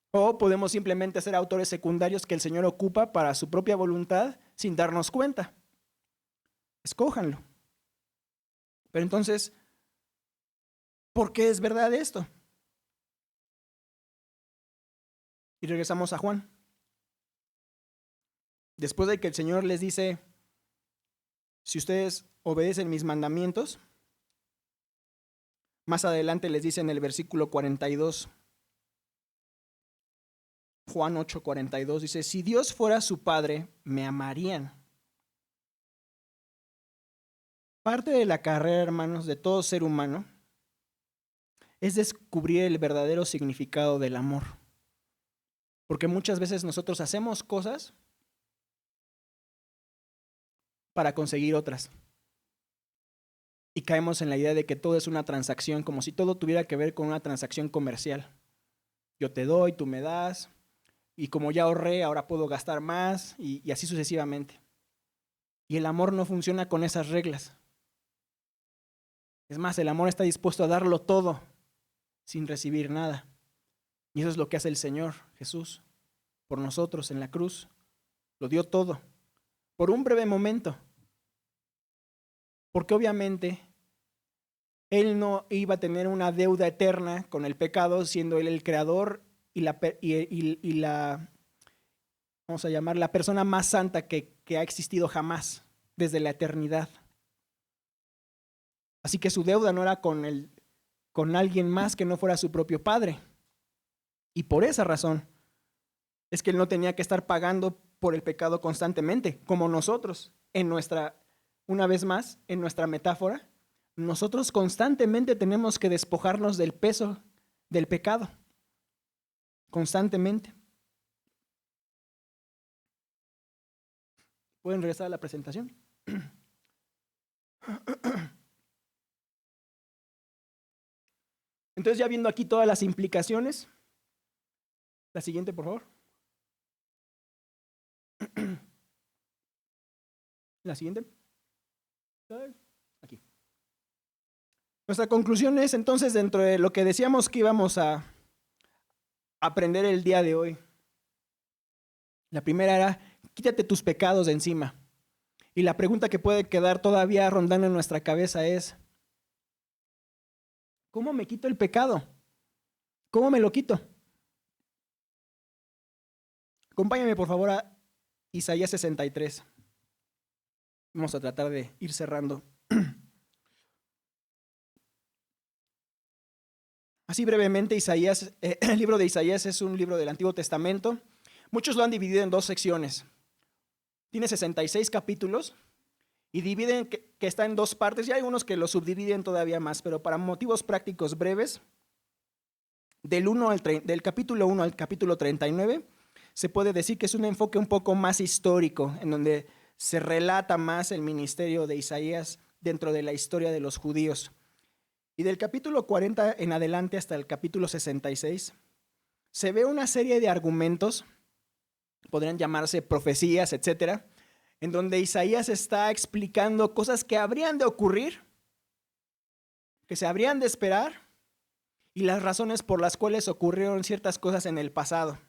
Speaker 1: O podemos simplemente ser autores secundarios que el Señor ocupa para su propia voluntad sin darnos cuenta. Escójanlo. Pero entonces, ¿por qué es verdad esto? Y regresamos a Juan. Después de que el Señor les dice, si ustedes obedecen mis mandamientos, más adelante les dice en el versículo 42, Juan 8:42, dice, si Dios fuera su Padre, me amarían. Parte de la carrera, hermanos, de todo ser humano es descubrir el verdadero significado del amor. Porque muchas veces nosotros hacemos cosas para conseguir otras. Y caemos en la idea de que todo es una transacción, como si todo tuviera que ver con una transacción comercial. Yo te doy, tú me das, y como ya ahorré, ahora puedo gastar más, y así sucesivamente. Y el amor no funciona con esas reglas. Es más, el amor está dispuesto a darlo todo sin recibir nada. Y eso es lo que hace el Señor Jesús por nosotros en la cruz. Lo dio todo, por un breve momento. Porque obviamente Él no iba a tener una deuda eterna con el pecado, siendo Él el creador y la vamos a llamar, la persona más santa que ha existido jamás, desde la eternidad. Así que su deuda no era con alguien más que no fuera su propio Padre. Y por esa razón es que Él no tenía que estar pagando por el pecado constantemente, como nosotros, una vez más, en nuestra metáfora, nosotros constantemente tenemos que despojarnos del peso del pecado. Constantemente. ¿Pueden regresar a la presentación? Entonces, ya viendo aquí todas las implicaciones, la siguiente, por favor. La siguiente. Aquí. Nuestra conclusión es entonces, dentro de lo que decíamos que íbamos a aprender el día de hoy. La primera era, quítate tus pecados de encima. Y la pregunta que puede quedar todavía rondando en nuestra cabeza es, ¿cómo me quito el pecado? ¿Cómo me lo quito? Acompáñame por favor a Isaías 63. Vamos a tratar de ir cerrando. Así brevemente, el libro de Isaías es un libro del Antiguo Testamento. Muchos lo han dividido en dos secciones. Tiene 66 capítulos y dividen que está en dos partes. Y hay unos que lo subdividen todavía más, pero para motivos prácticos breves, del capítulo 1 al capítulo 39, se puede decir que es un enfoque un poco más histórico, en donde se relata más el ministerio de Isaías dentro de la historia de los judíos. Y del capítulo 40 en adelante hasta el capítulo 66, se ve una serie de argumentos, podrían llamarse profecías, etcétera, en donde Isaías está explicando cosas que habrían de ocurrir, que se habrían de esperar, y las razones por las cuales ocurrieron ciertas cosas en el pasado.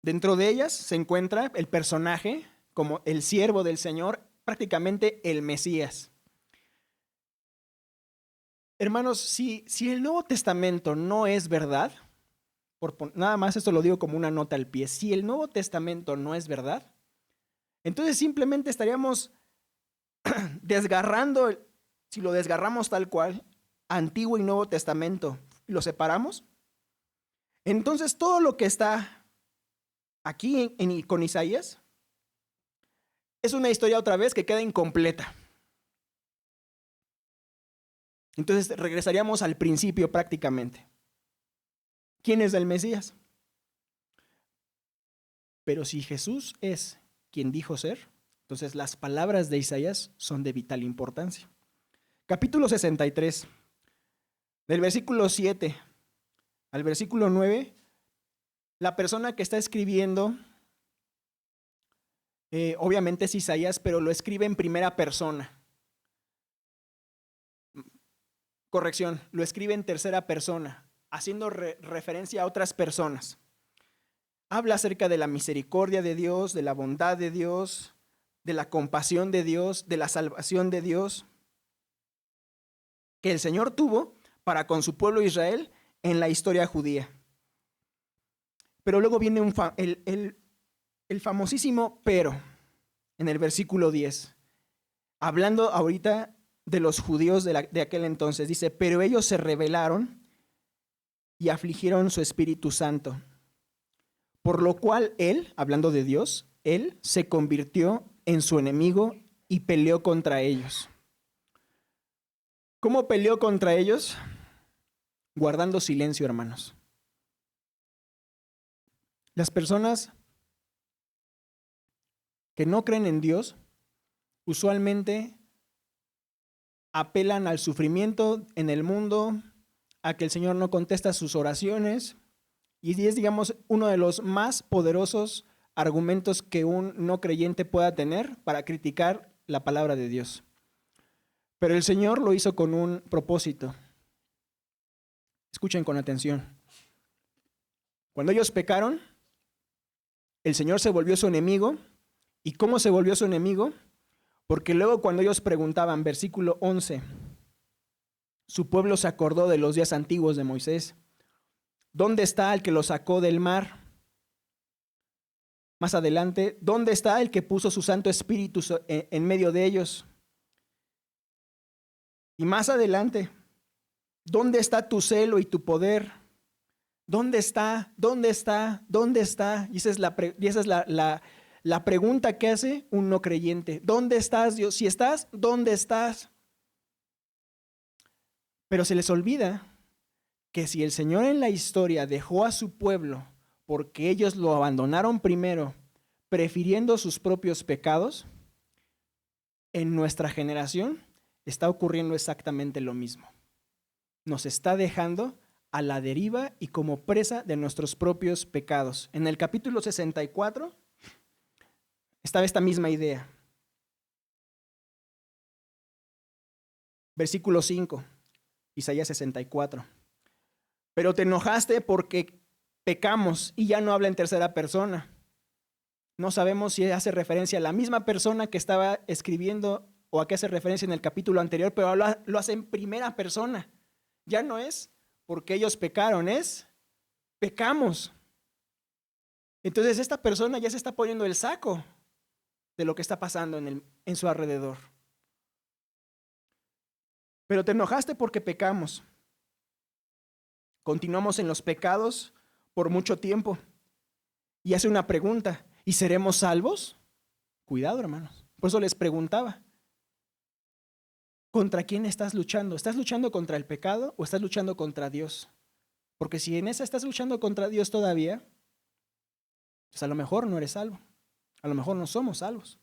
Speaker 1: Dentro de ellas se encuentra el personaje como el siervo del Señor, prácticamente el Mesías. Hermanos, si el Nuevo Testamento no es verdad, nada más esto lo digo como una nota al pie, si el Nuevo Testamento no es verdad, entonces simplemente estaríamos desgarrando, si lo desgarramos tal cual, Antiguo y Nuevo Testamento, y lo separamos, entonces todo lo que está aquí con Isaías es una historia otra vez que queda incompleta. Entonces regresaríamos al principio prácticamente. ¿Quién es el Mesías? Pero si Jesús es quien dijo ser, entonces las palabras de Isaías son de vital importancia. Capítulo 63, del versículo 7 al versículo 9, la persona que está escribiendo, obviamente es Isaías, pero lo escribe en primera persona. Corrección, lo escribe en tercera persona, haciendo referencia a otras personas. Habla acerca de la misericordia de Dios, de la bondad de Dios, de la compasión de Dios, de la salvación de Dios, que el Señor tuvo para con su pueblo Israel en la historia judía. Pero luego viene el famosísimo pero, en el versículo 10, hablando ahorita de los judíos de aquel entonces. Dice, pero ellos se rebelaron y afligieron su Espíritu Santo, por lo cual él, hablando de Dios, él se convirtió en su enemigo y peleó contra ellos. ¿Cómo peleó contra ellos? Guardando silencio, hermanos. Las personas que no creen en Dios usualmente apelan al sufrimiento en el mundo, a que el Señor no contesta sus oraciones, y es, digamos, uno de los más poderosos argumentos que un no creyente pueda tener para criticar la palabra de Dios. Pero el Señor lo hizo con un propósito. Escuchen con atención. Cuando ellos pecaron, el Señor se volvió su enemigo. ¿Y cómo se volvió su enemigo? Porque luego cuando ellos preguntaban, versículo 11, su pueblo se acordó de los días antiguos de Moisés. ¿Dónde está el que lo sacó del mar? Más adelante, ¿dónde está el que puso su Santo Espíritu en medio de ellos? Y más adelante, ¿dónde está tu celo y tu poder? ¿Dónde está? ¿Dónde está? ¿Dónde está? Y esa es la pregunta que hace un no creyente. ¿Dónde estás, Dios? Si estás, ¿dónde estás? Pero se les olvida que si el Señor en la historia dejó a su pueblo porque ellos lo abandonaron primero, prefiriendo sus propios pecados, en nuestra generación está ocurriendo exactamente lo mismo. Nos está dejando a la deriva y como presa de nuestros propios pecados. En el capítulo 64 estaba esta misma idea. Versículo 5, Isaías 64. Pero te enojaste porque pecamos, y ya no habla en tercera persona. No sabemos si hace referencia a la misma persona que estaba escribiendo o a qué hace referencia en el capítulo anterior, pero lo hace en primera persona. Ya no es porque ellos pecaron, es pecamos. Entonces esta persona ya se está poniendo el saco de lo que está pasando en su alrededor. Pero te enojaste porque pecamos. Continuamos en los pecados por mucho tiempo. Y hace una pregunta, ¿y seremos salvos? Cuidado, hermanos. Por eso les preguntaba, ¿contra quién estás luchando? ¿Estás luchando contra el pecado o estás luchando contra Dios? Porque si en esa estás luchando contra Dios todavía, pues a lo mejor no eres salvo. A lo mejor no somos salvos.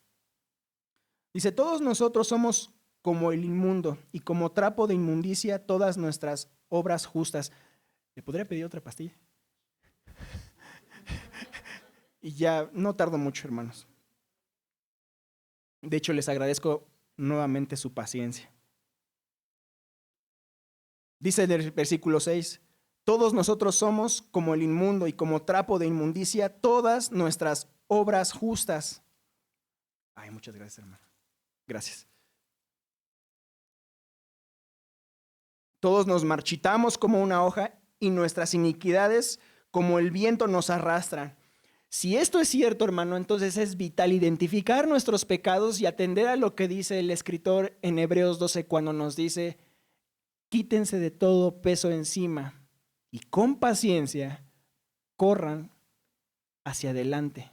Speaker 1: Dice, todos nosotros somos como el inmundo y como trapo de inmundicia todas nuestras obras justas. ¿Le podría pedir otra pastilla? Y ya no tardo mucho, hermanos. De hecho, les agradezco nuevamente su paciencia. Dice el versículo 6, todos nosotros somos como el inmundo y como trapo de inmundicia todas nuestras obras justas. Ay, muchas gracias, hermano. Gracias. Todos nos marchitamos como una hoja y nuestras iniquidades como el viento nos arrastran. Si esto es cierto, hermano, entonces es vital identificar nuestros pecados y atender a lo que dice el escritor en Hebreos 12 cuando nos dice, quítense de todo peso encima y con paciencia corran hacia adelante.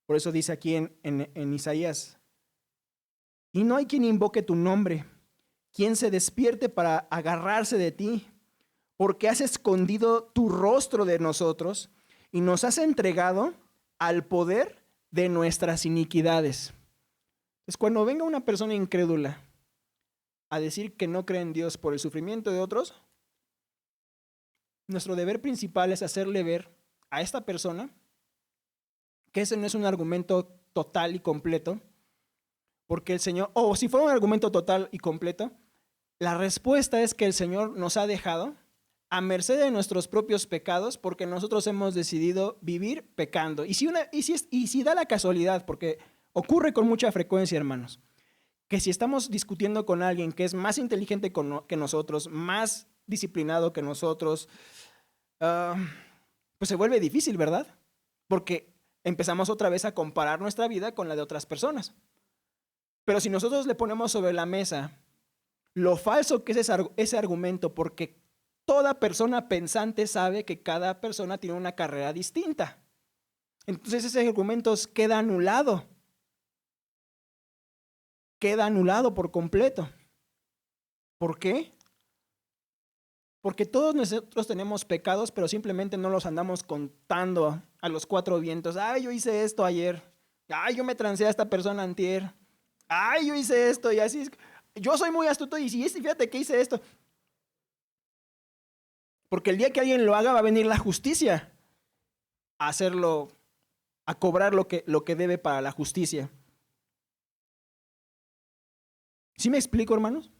Speaker 1: Por eso dice aquí en Isaías, y no hay quien invoque tu nombre, quien se despierte para agarrarse de ti, porque has escondido tu rostro de nosotros y nos has entregado al poder de nuestras iniquidades. Entonces, cuando venga una persona incrédula a decir que no cree en Dios por el sufrimiento de otros, nuestro deber principal es hacerle ver a esta persona que ese no es un argumento total y completo, porque el Señor, o si fuera un argumento total y completo, la respuesta es que el Señor nos ha dejado a merced de nuestros propios pecados porque nosotros hemos decidido vivir pecando. Y si da la casualidad, porque ocurre con mucha frecuencia, hermanos, que si estamos discutiendo con alguien que es más inteligente que nosotros, más disciplinado que nosotros, pues se vuelve difícil, ¿verdad? Porque empezamos otra vez a comparar nuestra vida con la de otras personas. Pero si nosotros le ponemos sobre la mesa lo falso que es ese argumento, porque toda persona pensante sabe que cada persona tiene una carrera distinta. Entonces ese argumento queda anulado. Queda anulado por completo. ¿Por qué? Porque todos nosotros tenemos pecados, pero simplemente no los andamos contando a los cuatro vientos. Ay, yo hice esto ayer. Ay, yo me trancé a esta persona antier. Ay, yo hice esto y así. Yo soy muy astuto y fíjate que hice esto. Porque el día que alguien lo haga va a venir la justicia a hacerlo, a cobrar lo que debe para la justicia. ¿Sí me explico, hermanos?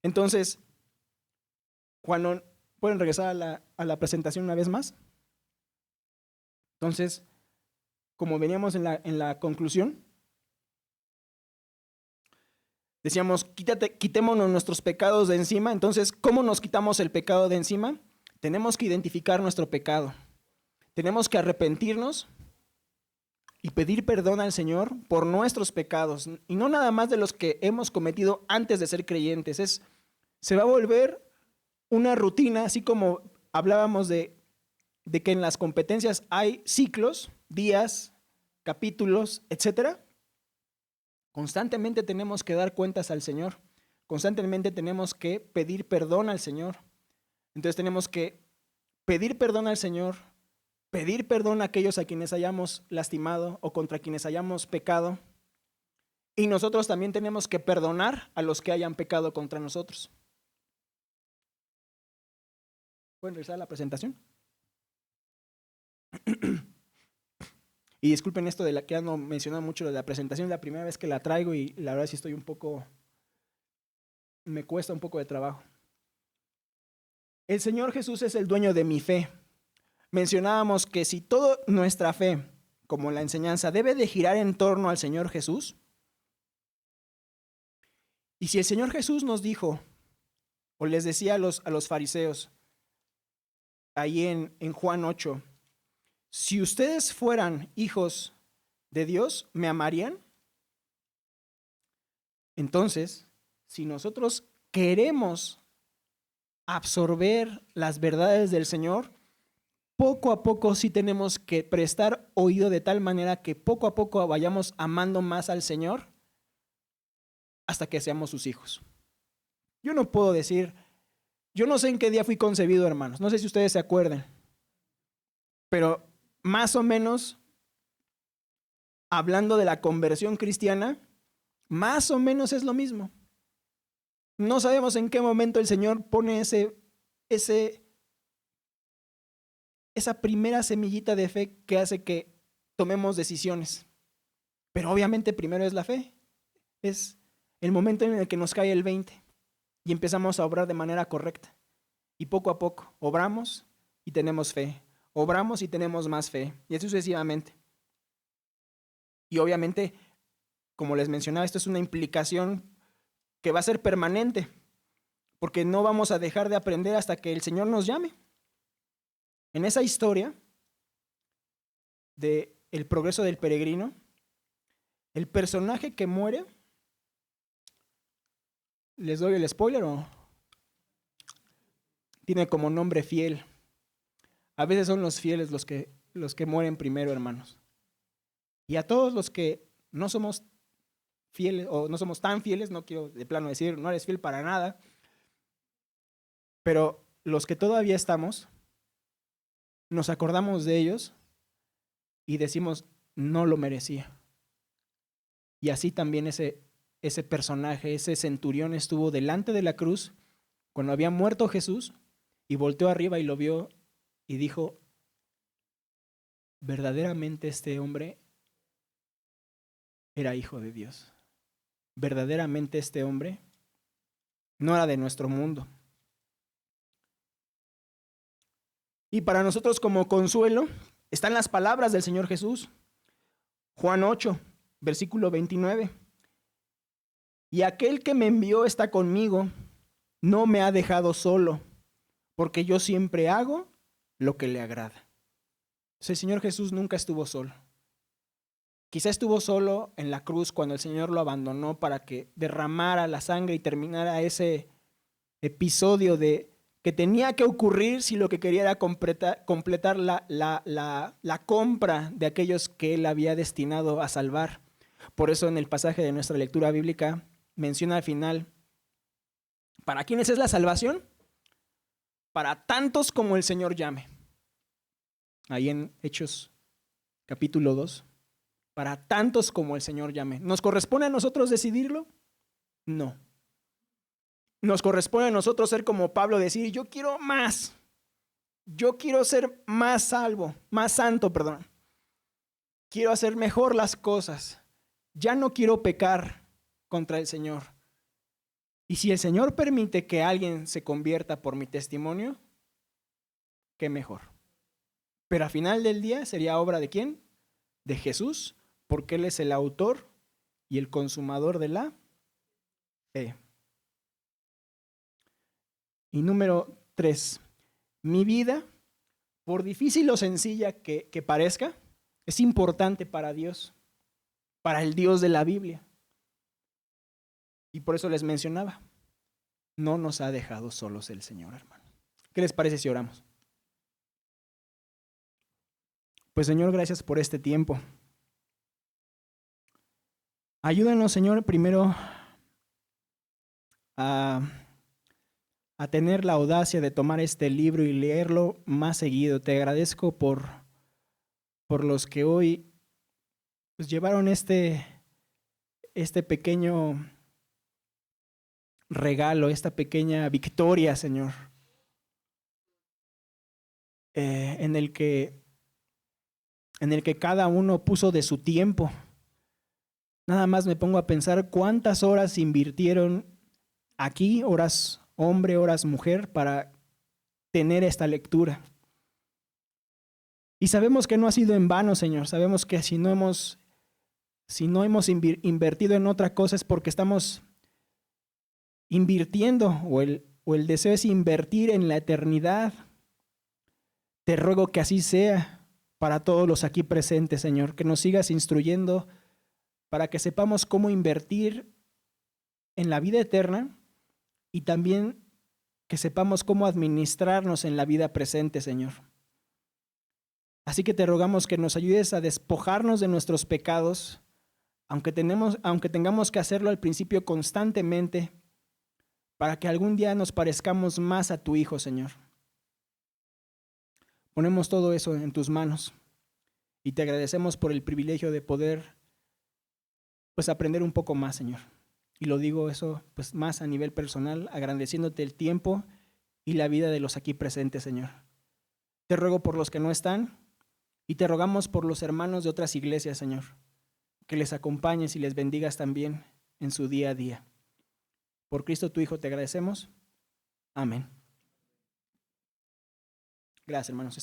Speaker 1: Entonces, cuando pueden regresar a la presentación una vez más. Entonces, como veníamos en la conclusión, decíamos, quitémonos nuestros pecados de encima. Entonces, ¿cómo nos quitamos el pecado de encima? Tenemos que identificar nuestro pecado. Tenemos que arrepentirnos y pedir perdón al Señor por nuestros pecados. Y no nada más de los que hemos cometido antes de ser creyentes. Se va a volver una rutina, así como hablábamos de que en las competencias hay ciclos, días, capítulos, etc. Constantemente tenemos que dar cuentas al Señor. Constantemente tenemos que pedir perdón al Señor. Entonces tenemos que pedir perdón al Señor, pedir perdón a aquellos a quienes hayamos lastimado o contra quienes hayamos pecado. Y nosotros también tenemos que perdonar a los que hayan pecado contra nosotros. ¿Pueden regresar a la presentación? Y disculpen esto de la que ando mencionando mucho de la presentación, es la primera vez que la traigo y la verdad sí estoy me cuesta un poco de trabajo. El Señor Jesús es el dueño de mi fe. Mencionábamos que si toda nuestra fe, como la enseñanza, debe de girar en torno al Señor Jesús, y si el Señor Jesús nos dijo, o les decía a los fariseos, ahí en Juan 8, si ustedes fueran hijos de Dios, ¿me amarían? Entonces, si nosotros queremos absorber las verdades del Señor, poco a poco sí tenemos que prestar oído de tal manera que poco a poco vayamos amando más al Señor hasta que seamos sus hijos. Yo no puedo decir, yo no sé en qué día fui concebido, hermanos, no sé si ustedes se acuerdan, pero más o menos, hablando de la conversión cristiana, más o menos es lo mismo. No sabemos en qué momento el Señor pone esa primera semillita de fe que hace que tomemos decisiones. Pero obviamente primero es la fe. Es el momento en el que nos cae el 20 y empezamos a obrar de manera correcta. Y poco a poco obramos y tenemos fe. Obramos y tenemos más fe. Y así sucesivamente. Y obviamente, como les mencionaba, esto es una implicación que va a ser permanente, porque no vamos a dejar de aprender hasta que el Señor nos llame. En esa historia de el progreso del peregrino, el personaje que muere, ¿les doy el spoiler o? Tiene como nombre Fiel. A veces son los fieles los que mueren primero, hermanos. Y a todos los que no somos fieles o no somos tan fieles, no quiero de plano decir, no eres fiel para nada, pero los que todavía estamos, nos acordamos de ellos y decimos, no lo merecía. Y así también ese personaje, ese centurión estuvo delante de la cruz cuando había muerto Jesús y volteó arriba y lo vio y dijo, verdaderamente este hombre era hijo de Dios. Verdaderamente este hombre no era de nuestro mundo. Y para nosotros como consuelo están las palabras del Señor Jesús. Juan 8, versículo 29. Y aquel que me envió está conmigo, no me ha dejado solo, porque yo siempre hago lo que le agrada. Entonces, el Señor Jesús nunca estuvo solo. Quizá estuvo solo en la cruz cuando el Señor lo abandonó para que derramara la sangre y terminara ese episodio de que tenía que ocurrir si lo que quería era completar la compra de aquellos que Él había destinado a salvar. Por eso en el pasaje de nuestra lectura bíblica menciona al final, ¿para quiénes es la salvación? Para tantos como el Señor llame. Ahí en Hechos capítulo 2. Para tantos como el Señor llame. ¿Nos corresponde a nosotros decidirlo? No. Nos corresponde a nosotros ser como Pablo, decir, yo quiero más. Yo quiero ser más salvo, más santo, perdón. Quiero hacer mejor las cosas. Ya no quiero pecar contra el Señor. Y si el Señor permite que alguien se convierta por mi testimonio, qué mejor. Pero al final del día sería obra ¿de quién? De Jesús, porque Él es el autor y el consumador de la fe. Y número 3, mi vida, por difícil o sencilla que parezca, es importante para Dios, para el Dios de la Biblia. Y por eso les mencionaba, no nos ha dejado solos el Señor, hermano. ¿Qué les parece si oramos? Pues Señor, gracias por este tiempo. Ayúdanos, Señor, primero a tener la audacia de tomar este libro y leerlo más seguido. Te agradezco por los que hoy pues, llevaron este pequeño regalo, esta pequeña victoria, Señor, en el que cada uno puso de su tiempo. Nada más me pongo a pensar cuántas horas invirtieron aquí, horas hombre, horas mujer, para tener esta lectura. Y sabemos que no ha sido en vano, Señor. Sabemos que si no hemos invertido en otra cosa es porque estamos invirtiendo o el deseo es invertir en la eternidad. Te ruego que así sea para todos los aquí presentes, Señor, que nos sigas instruyendo para que sepamos cómo invertir en la vida eterna y también que sepamos cómo administrarnos en la vida presente, Señor. Así que te rogamos que nos ayudes a despojarnos de nuestros pecados, aunque tengamos que hacerlo al principio constantemente, para que algún día nos parezcamos más a tu Hijo, Señor. Ponemos todo eso en tus manos y te agradecemos por el privilegio de poder pues aprender un poco más, Señor. Y lo digo eso pues más a nivel personal, agradeciéndote el tiempo y la vida de los aquí presentes, Señor. Te ruego por los que no están y te rogamos por los hermanos de otras iglesias, Señor, que les acompañes y les bendigas también en su día a día. Por Cristo tu Hijo te agradecemos. Amén. Gracias, hermanos.